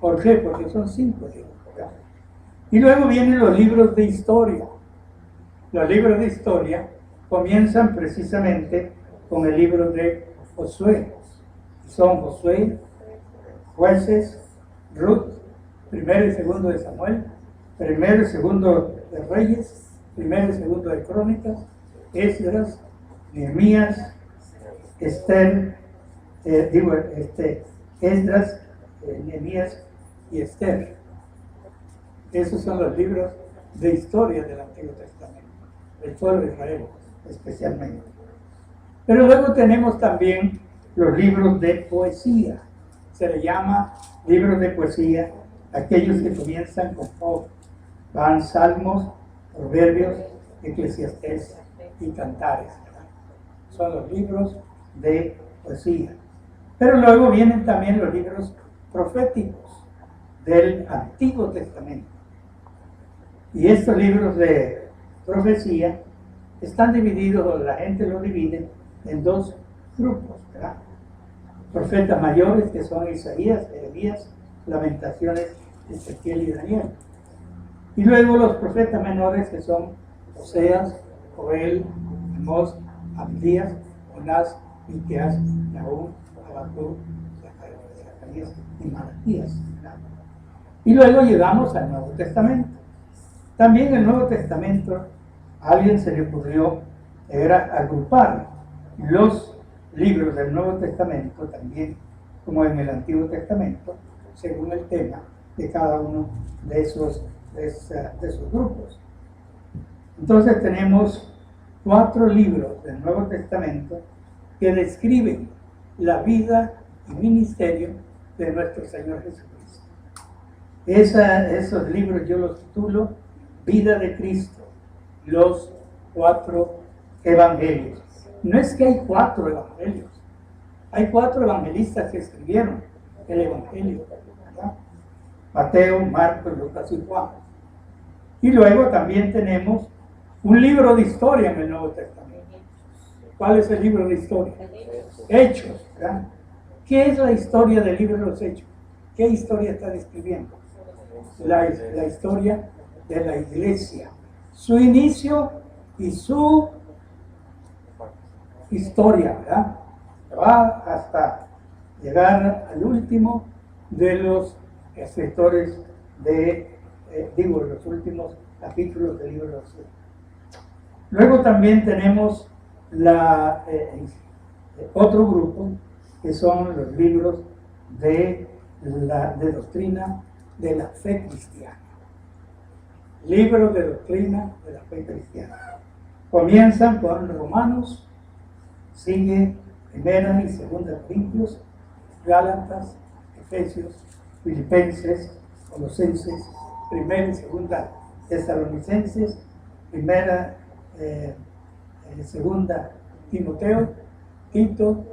¿Por qué? Porque son 5 libros, ¿verdad? Y luego vienen los libros de historia. Los libros de historia comienzan precisamente con el libro de Josué. Son Josué, Jueces, Ruth, primero y segundo de Samuel, primero y segundo de Reyes, primero y segundo de Crónicas, Esdras, Nehemías, Esther, Esdras, Nehemías y Esther. Esos son los libros de historia del Antiguo Testamento, del pueblo de Israel especialmente. Pero luego tenemos también los libros de poesía. Se le llama libros de poesía aquellos que comienzan con Job, van Salmos, Proverbios, Eclesiastés y Cantares. Son los libros de poesía. Pero luego vienen también los libros proféticos del Antiguo Testamento. Y estos libros de profecía están divididos, o la gente los divide en 2 grupos, ¿verdad? Profetas mayores, que son Isaías, Jeremías, Lamentaciones, Ezequiel y Daniel. Y luego los profetas menores, que son Oseas, Joel, Amós, Abdías, Jonás, Miqueas, Nahum, Habacuc, Zacarías y Malaquías. Y luego llegamos al Nuevo Testamento. También el Nuevo Testamento, a alguien se le ocurrió, era agrupar los libros del Nuevo Testamento también, como en el Antiguo Testamento, según el tema de cada uno de esos grupos. Entonces tenemos 4 libros del Nuevo Testamento que describen la vida y ministerio de nuestro Señor Jesucristo. Esos libros yo los titulo Vida de Cristo, los 4 evangelios. No es que hay 4 evangelios, hay 4 evangelistas que escribieron el evangelio, ¿verdad? Mateo, Marcos, Lucas y Juan. Y luego también tenemos un libro de historia en el Nuevo Testamento. ¿Cuál es el libro de historia? Hechos, ¿verdad? ¿Qué es la historia del libro de los Hechos? ¿Qué historia está describiendo? La historia de la iglesia, su inicio y su historia, ¿verdad? Va hasta llegar al último de los escritores los últimos capítulos del libro de los Hechos. Luego también tenemos otro grupo que son los libros de doctrina de la fe cristiana. Libros de doctrina de la fe cristiana. Comienzan con Romanos, sigue Primera y Segunda Corintios, Gálatas, Efesios, Filipenses, Colosenses, Primera y Segunda Tesalonicenses, Primera Segunda Timoteo, Tito,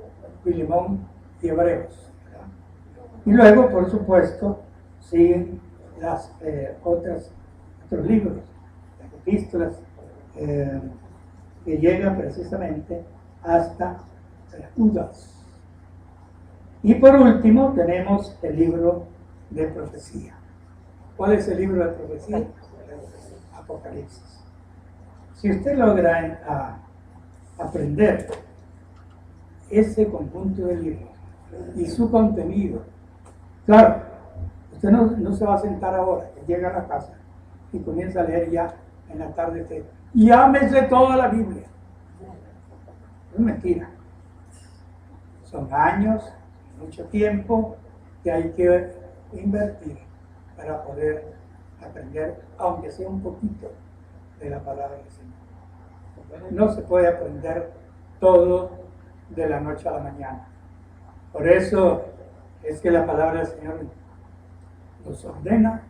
Filemón y Hebreos, ¿verdad? Y luego, por supuesto, siguen las otros libros, las epístolas, que llegan precisamente hasta Judas. Y por último tenemos el libro de profecía. ¿Cuál es el libro de profecía? Apocalipsis. Si usted logra aprender ese conjunto de libros y su contenido, claro, usted no se va a sentar ahora, que llega a la casa y comienza a leer ya en la tarde, llámese toda la Biblia. Es mentira. Son años, mucho tiempo que hay que invertir para poder aprender, aunque sea un poquito, de la palabra del Señor. No se puede aprender todo de la noche a la mañana. Por eso es que la palabra del Señor nos ordena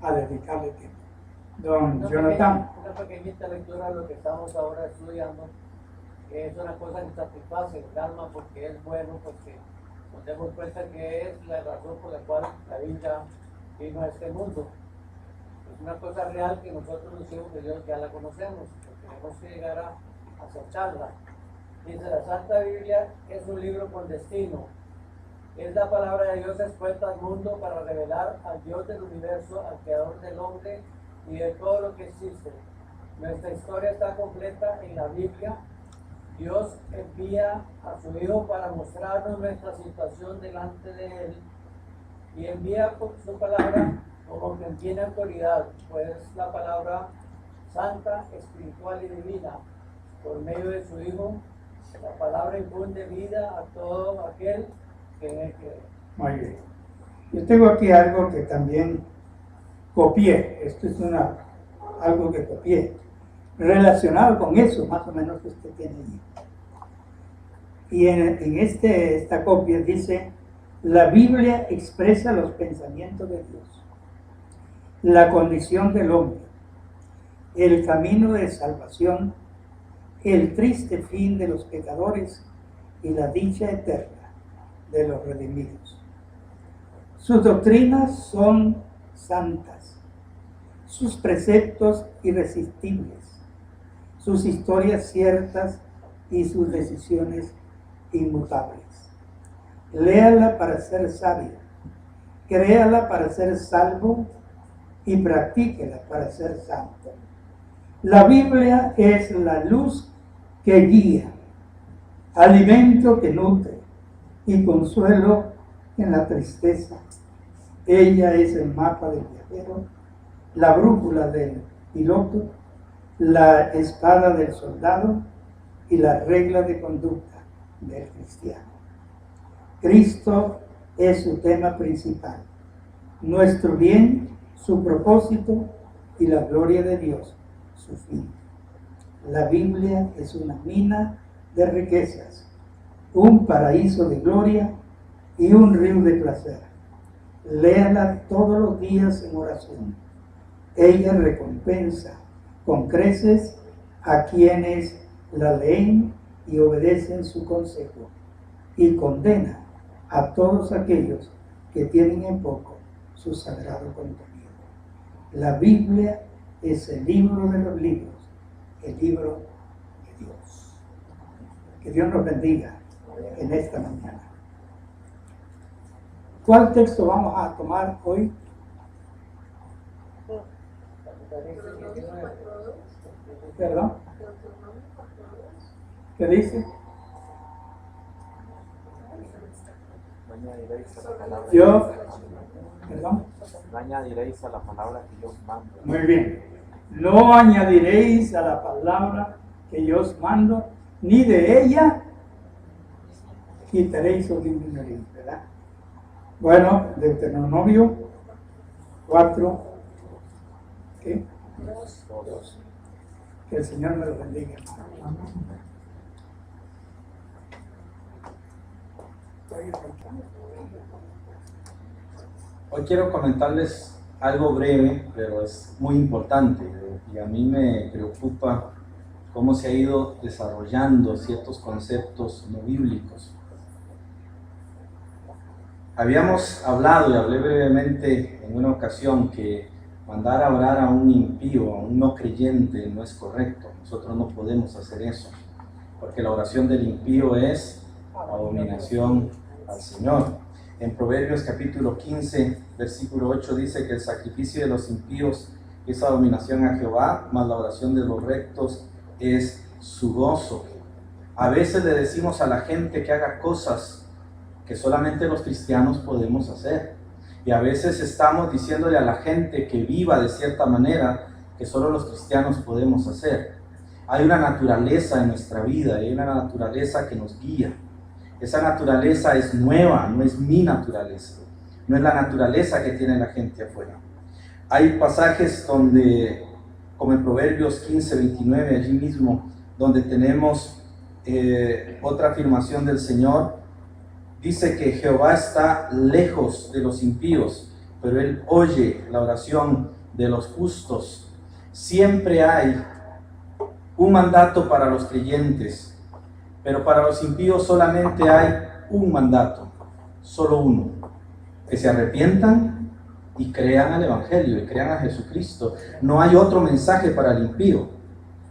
a dedicarle tiempo. Don Jonathan. Una pequeñita lectura de lo que estamos ahora estudiando, que es una cosa que satisface el alma porque es bueno, porque nos damos cuenta que es la razón por la cual la Biblia vino a este mundo. Es una cosa real que nosotros los hijos de Dios ya la conocemos, pero tenemos que llegar a acecharla. Dice, la Santa Biblia es un libro con destino. Es la palabra de Dios expuesta al mundo para revelar al Dios del universo, al Creador del hombre y de todo lo que existe. Nuestra historia está completa en la Biblia. Dios envía a su Hijo para mostrarnos nuestra situación delante de Él y envía su palabra como quien tiene autoridad, pues la palabra santa, espiritual y divina. Por medio de su Hijo, la palabra infunde vida a todo aquel que en Él cree. Muy bien. Yo tengo aquí algo que también copié. Esto es algo que copié, relacionado con eso, más o menos, que usted tiene ahí. Y en esta copia dice: la Biblia expresa los pensamientos de Dios, la condición del hombre, el camino de salvación, el triste fin de los pecadores y la dicha eterna de los redimidos. Sus doctrinas son santas, sus preceptos irresistibles, sus historias ciertas y sus decisiones inmutables. Léala para ser sabio, créala para ser salvo y practíquela para ser santo. La Biblia es la luz que guía, alimento que nutre y consuelo en la tristeza. Ella es el mapa del viajero, la brújula del piloto, la espada del soldado y la regla de conducta del cristiano. Cristo es su tema principal, nuestro bien, su propósito y la gloria de Dios, su fin. La Biblia es una mina de riquezas, un paraíso de gloria y un río de placer. Léala todos los días en oración. Ella recompensa con creces a quienes la leen y obedecen su consejo, y condena a todos aquellos que tienen en poco su sagrado contenido. La Biblia es el libro de los libros, el libro de Dios. Que Dios nos bendiga en esta mañana. ¿Cuál texto vamos a tomar hoy? ¿Perdón? ¿Qué dice? No añadiréis a la palabra Yo, perdón. No añadiréis a la palabra que yo os mando. Muy bien. No añadiréis a la palabra que yo os mando, ni de ella quitaréis o disminuiréis, ¿verdad? Bueno, Deuteronomio 4, ¿qué? 2. Que el Señor me lo bendiga. Hoy quiero comentarles algo breve, pero es muy importante y a mí me preocupa cómo se ha ido desarrollando ciertos conceptos no bíblicos. Habíamos hablado y hablé brevemente en una ocasión que mandar a orar a un impío, a un no creyente, no es correcto. Nosotros no podemos hacer eso, porque la oración del impío es abominación al Señor. En Proverbios capítulo 15, versículo 8 dice que el sacrificio de los impíos es abominación a Jehová, mas la oración de los rectos es su gozo. A veces le decimos a la gente que haga cosas que solamente los cristianos podemos hacer. Y a veces estamos diciéndole a la gente que viva de cierta manera que solo los cristianos podemos hacer. Hay una naturaleza en nuestra vida, hay una naturaleza que nos guía. Esa naturaleza es nueva, no es mi naturaleza, no es la naturaleza que tiene la gente afuera. Hay pasajes donde, como en Proverbios 15, 29, allí mismo, donde tenemos otra afirmación del Señor. Dice que Jehová está lejos de los impíos, pero Él oye la oración de los justos. Siempre hay un mandato para los creyentes, pero para los impíos solamente hay un mandato, solo uno: que se arrepientan y crean al Evangelio, y crean a Jesucristo. No hay otro mensaje para el impío.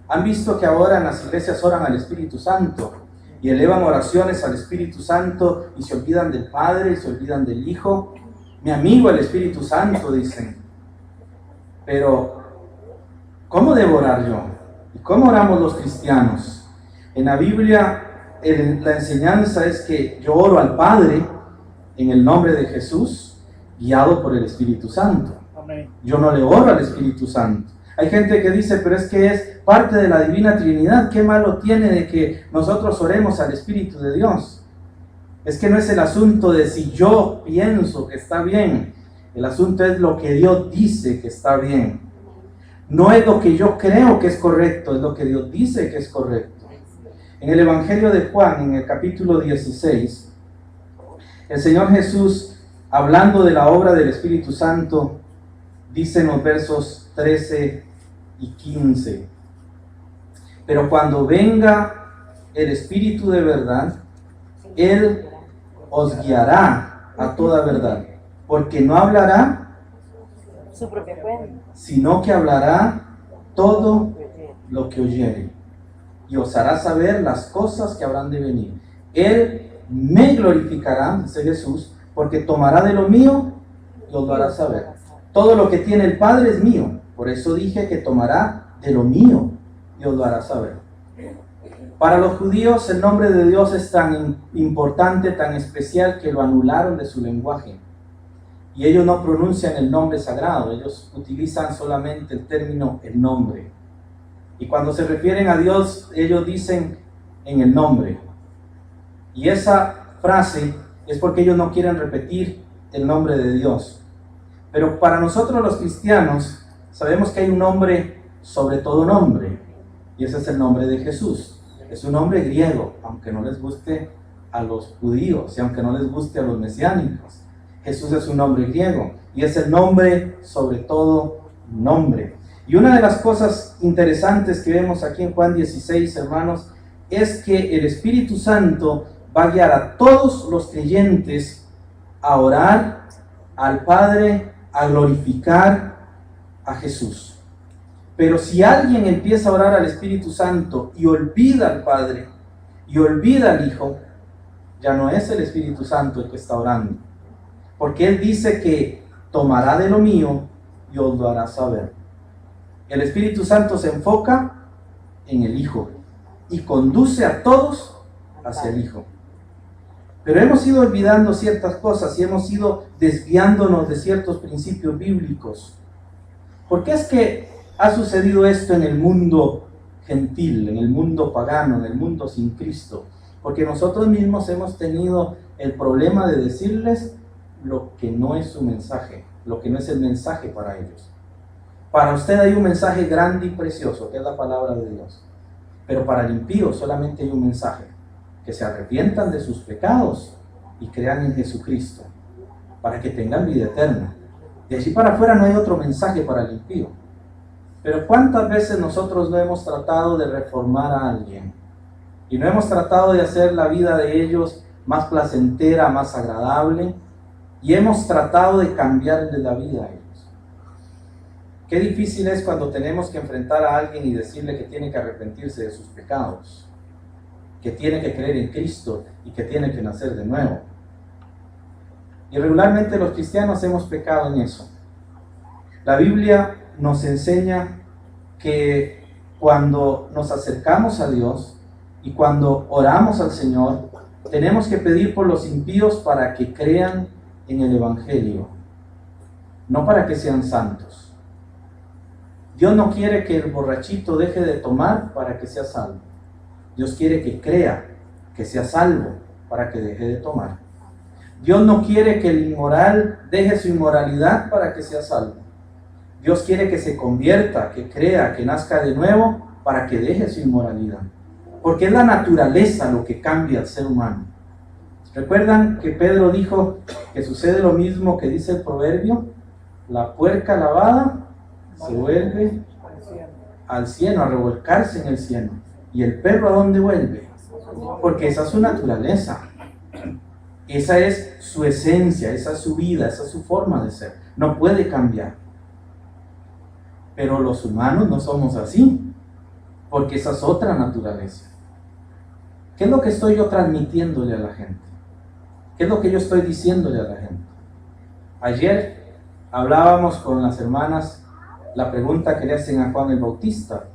¿Han visto que ahora en las iglesias oran al Espíritu Santo y elevan oraciones al Espíritu Santo y se olvidan del Padre y se olvidan del Hijo? Mi amigo el Espíritu Santo, dicen. Pero, ¿cómo debo orar yo? ¿Y cómo oramos los cristianos? En la Biblia, la enseñanza es que yo oro al Padre en el nombre de Jesús, guiado por el Espíritu Santo. Amén. Yo no le oro al Espíritu Santo. Hay gente que dice, pero es que es parte de la Divina Trinidad. ¿Qué malo tiene de que nosotros oremos al Espíritu de Dios? Es que no es el asunto de si yo pienso que está bien. El asunto es lo que Dios dice que está bien. No es lo que yo creo que es correcto, es lo que Dios dice que es correcto. En el Evangelio de Juan, en el capítulo 16, el Señor Jesús, hablando de la obra del Espíritu Santo, dice en los versos 13 y 15: pero cuando venga el Espíritu de verdad, Él os guiará a toda verdad, porque no hablará su propia cuenta, sino que hablará todo lo que oyere, y os hará saber las cosas que habrán de venir. Él me glorificará, dice Jesús, porque tomará de lo mío y os lo hará saber. Todo lo que tiene el Padre es mío, por eso dije que tomará de lo mío y os lo hará saber. Para los judíos el nombre de Dios es tan importante, tan especial, que lo anularon de su lenguaje. Y ellos no pronuncian el nombre sagrado, ellos utilizan solamente el término el nombre. Y cuando se refieren a Dios, ellos dicen en el nombre. Y esa frase es porque ellos no quieren repetir el nombre de Dios. Pero para nosotros los cristianos, sabemos que hay un nombre sobre todo nombre, y ese es el nombre de Jesús. Es un nombre griego, aunque no les guste a los judíos y aunque no les guste a los mesiánicos. Jesús es un nombre griego y es el nombre sobre todo nombre. Y una de las cosas interesantes que vemos aquí en Juan 16, hermanos, es que el Espíritu Santo va a guiar a todos los creyentes a orar al Padre, a glorificar a Jesús. Pero si alguien empieza a orar al Espíritu Santo y olvida al Padre y olvida al Hijo, ya no es el Espíritu Santo el que está orando. Porque Él dice que tomará de lo mío y os lo hará saber. El Espíritu Santo se enfoca en el Hijo y conduce a todos hacia el Hijo. Pero hemos ido olvidando ciertas cosas y hemos ido desviándonos de ciertos principios bíblicos. ¿Por qué es que ha sucedido esto en el mundo gentil, en el mundo pagano, en el mundo sin Cristo? Porque nosotros mismos hemos tenido el problema de decirles lo que no es su mensaje, lo que no es el mensaje para ellos. Para usted hay un mensaje grande y precioso, que es la palabra de Dios. Pero para el impío solamente hay un mensaje: que se arrepientan de sus pecados y crean en Jesucristo, para que tengan vida eterna. De allí para afuera no hay otro mensaje para el impío. Pero ¿cuántas veces nosotros no hemos tratado de reformar a alguien? Y no hemos tratado de hacer la vida de ellos más placentera, más agradable, y hemos tratado de cambiarle la vida a ellos. Qué difícil es cuando tenemos que enfrentar a alguien y decirle que tiene que arrepentirse de sus pecados, que tiene que creer en Cristo y que tiene que nacer de nuevo. Y regularmente los cristianos hemos pecado en eso. La Biblia nos enseña que cuando nos acercamos a Dios y cuando oramos al Señor, tenemos que pedir por los impíos para que crean en el Evangelio, no para que sean santos. Dios no quiere que el borrachito deje de tomar para que sea salvo. Dios quiere que crea, que sea salvo para que deje de tomar. Dios no quiere que el inmoral deje su inmoralidad para que sea salvo. Dios quiere que se convierta, que crea, que nazca de nuevo para que deje su inmoralidad. Porque es la naturaleza lo que cambia al ser humano. ¿Recuerdan que Pedro dijo que sucede lo mismo que dice el proverbio? La puerca lavada se vuelve al cieno, a revolcarse en el cieno. ¿Y el perro a dónde vuelve? Porque esa es su naturaleza. Esa es su esencia, esa es su vida, esa es su forma de ser. No puede cambiar. Pero los humanos no somos así, porque esa es otra naturaleza. ¿Qué es lo que estoy yo transmitiéndole a la gente? ¿Qué es lo que yo estoy diciéndole a la gente? Ayer hablábamos con las hermanas la pregunta que le hacen a Juan el Bautista.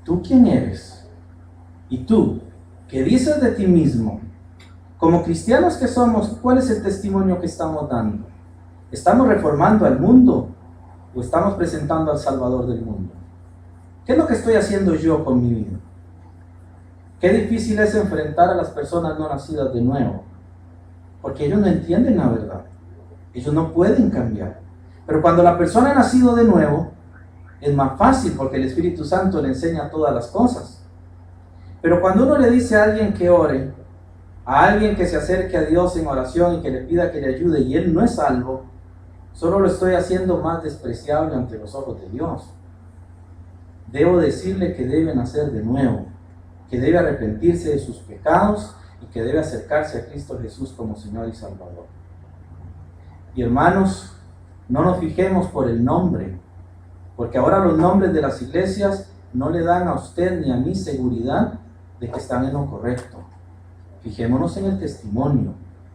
¿Tú quién eres? ¿Y tú qué dices de ti mismo? Como cristianos que somos, ¿cuál es el testimonio que estamos dando? ¿Estamos reformando al mundo o estamos presentando al Salvador del mundo? ¿Qué es lo que estoy haciendo yo con mi vida? Qué difícil es enfrentar a las personas no nacidas de nuevo, porque ellos no entienden la verdad. Ellos no pueden cambiar. Pero cuando la persona ha nacido de nuevo, es más fácil porque el Espíritu Santo le enseña todas las cosas. Pero cuando uno le dice a alguien que ore, a alguien que se acerque a Dios en oración y que le pida que le ayude y él no es salvo, solo lo estoy haciendo más despreciable ante los ojos de Dios. Debo decirle que debe nacer de nuevo, que debe arrepentirse de sus pecados y que debe acercarse a Cristo Jesús como Señor y Salvador. Y hermanos, no nos fijemos por el nombre, porque ahora los nombres de las iglesias no le dan a usted ni a mí seguridad de que están en lo correcto. Fijémonos en el testimonio,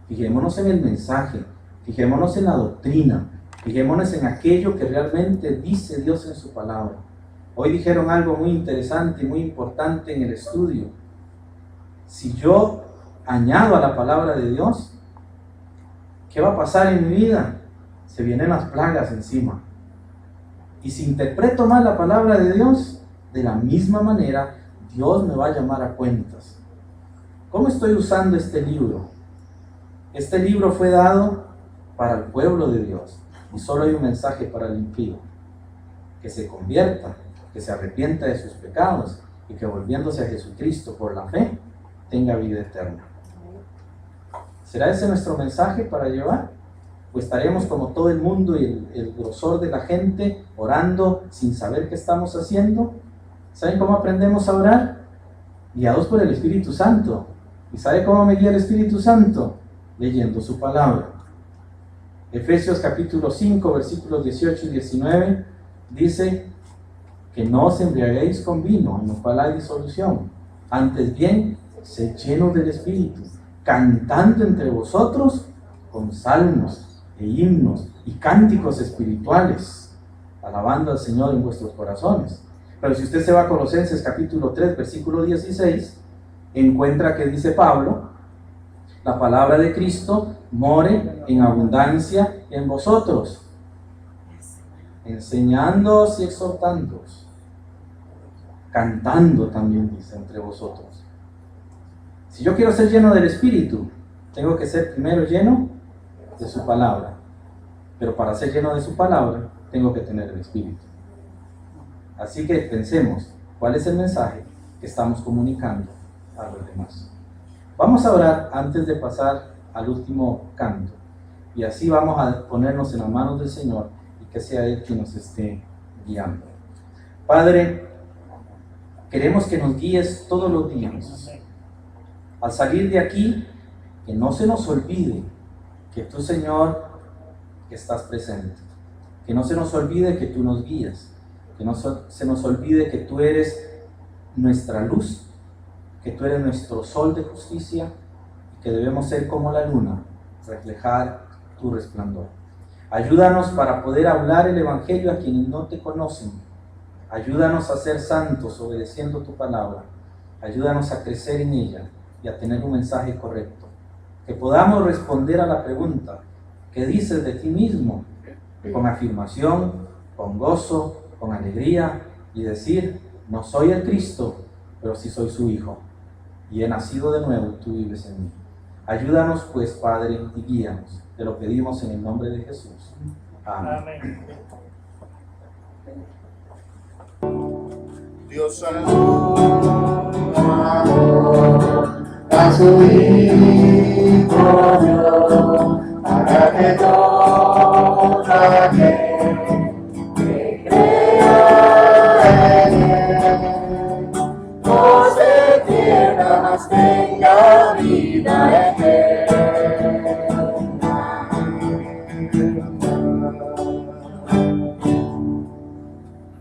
fijémonos en el mensaje, fijémonos en la doctrina, fijémonos en aquello que realmente dice Dios en su palabra, Hoy dijeron algo muy interesante y muy importante en el estudio. Si yo añado a la palabra de Dios, ¿qué va a pasar en mi vida? Se vienen las plagas encima. Y si interpreto mal la palabra de Dios, de la misma manera, Dios me va a llamar a cuentas. ¿Cómo estoy usando este libro? Este libro fue dado para el pueblo de Dios. Y solo hay un mensaje para el impío: que se convierta, que se arrepienta de sus pecados y que volviéndose a Jesucristo por la fe, tenga vida eterna. ¿Será ese nuestro mensaje para llevar? ¿O estaremos como todo el mundo y el grosor de la gente orando sin saber qué estamos haciendo? ¿Saben cómo aprendemos a orar? Guiados por el Espíritu Santo. ¿Y sabe cómo me guía el Espíritu Santo? Leyendo su palabra. Efesios capítulo 5, versículos 18 y 19 dice que no os embriaguéis con vino, en lo cual hay disolución. Antes bien, sed llenos del Espíritu, cantando entre vosotros con salmos e himnos y cánticos espirituales, alabando al Señor en vuestros corazones. Pero si usted se va a Colosenses capítulo 3, versículo 16, encuentra que dice Pablo: la palabra de Cristo more en abundancia en vosotros, enseñándoos y exhortándoos, cantando también, dice, entre vosotros. Si yo quiero ser lleno del Espíritu, tengo que ser primero lleno de su palabra. Pero para ser lleno de su palabra, tengo que tener el Espíritu. Así que pensemos, ¿cuál es el mensaje que estamos comunicando a los demás? Vamos a orar antes de pasar al último canto. Y así vamos a ponernos en las manos del Señor y que sea Él quien nos esté guiando. Padre, queremos que nos guíes todos los días. Al salir de aquí, que no se nos olvide que tú, Señor, que estás presente. Que no se nos olvide que tú nos guías. Que no se nos olvide que tú eres nuestra luz, que tú eres nuestro sol de justicia y que debemos ser como la luna, reflejar tu resplandor. Ayúdanos para poder hablar el Evangelio a quienes no te conocen. Ayúdanos a ser santos obedeciendo tu palabra. Ayúdanos a crecer en ella y a tener un mensaje correcto. Que podamos responder a la pregunta: ¿qué dices de ti mismo? Con afirmación, con gozo, con alegría, y decir: no soy el Cristo, pero sí soy su Hijo, y he nacido de nuevo y tú vives en mí. Ayúdanos pues, Padre, y guíanos. Te lo pedimos en el nombre de Jesús. Amén. Dios salvó a su Hijo Dios, para que todo aquel que crea en Él no se pierda, mas tenga vida eterna.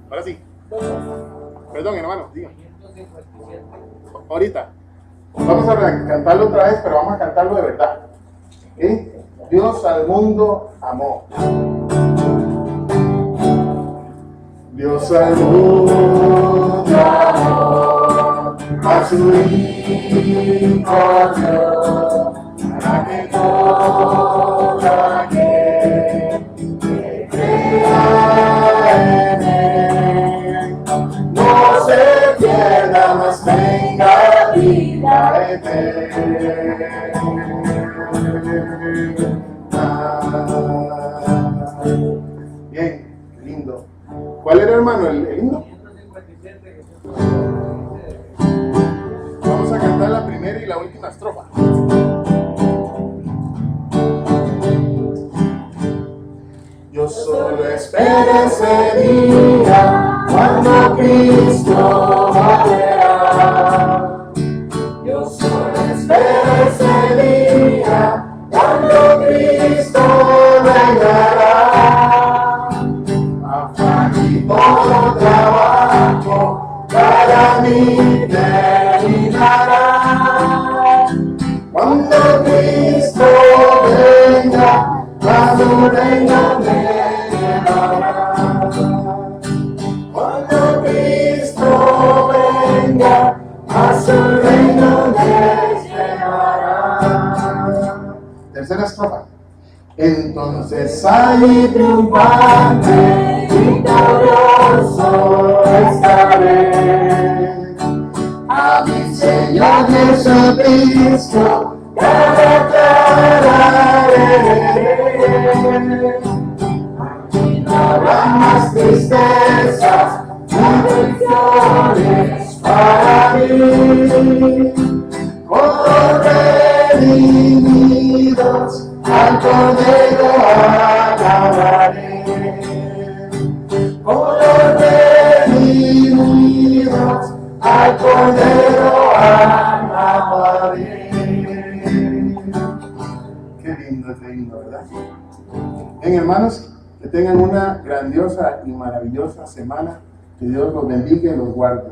Ahora sí. Perdón, hermano, diga. Ahorita. Vamos a cantarlo otra vez, pero vamos a cantarlo de verdad. ¿Sí? Dios al mundo amó. Dios al mundo amó a su Hijo Dios, para que todo aquel que crea en Él no se pierda, mas tenga vida eterna. Bien, lindo. ¿Cuál era, hermano, el himno? Vamos a cantar la primera y la última estrofa. Yo solo espero ese día cuando Cristo volverá. Yo solo espero ese día cuando Cristo vengará. Afán y todo trabajo para mí terminará. Cuando Cristo venga, cuando venga me llevará. Cuando Cristo su reino les llevará. Tercera estrofa. Entonces ahí triunfante, victorioso estaré. A mi Señor Jesucristo declararé. No habrá más tristezas, aflicciones para mí. Por redimidos al Cordero alabaré. Por redimidos al Cordero alabaré. Qué lindo, ¿verdad? Bien, hermanos, que tengan una grandiosa y maravillosa semana. Que Dios los bendiga y los guarde.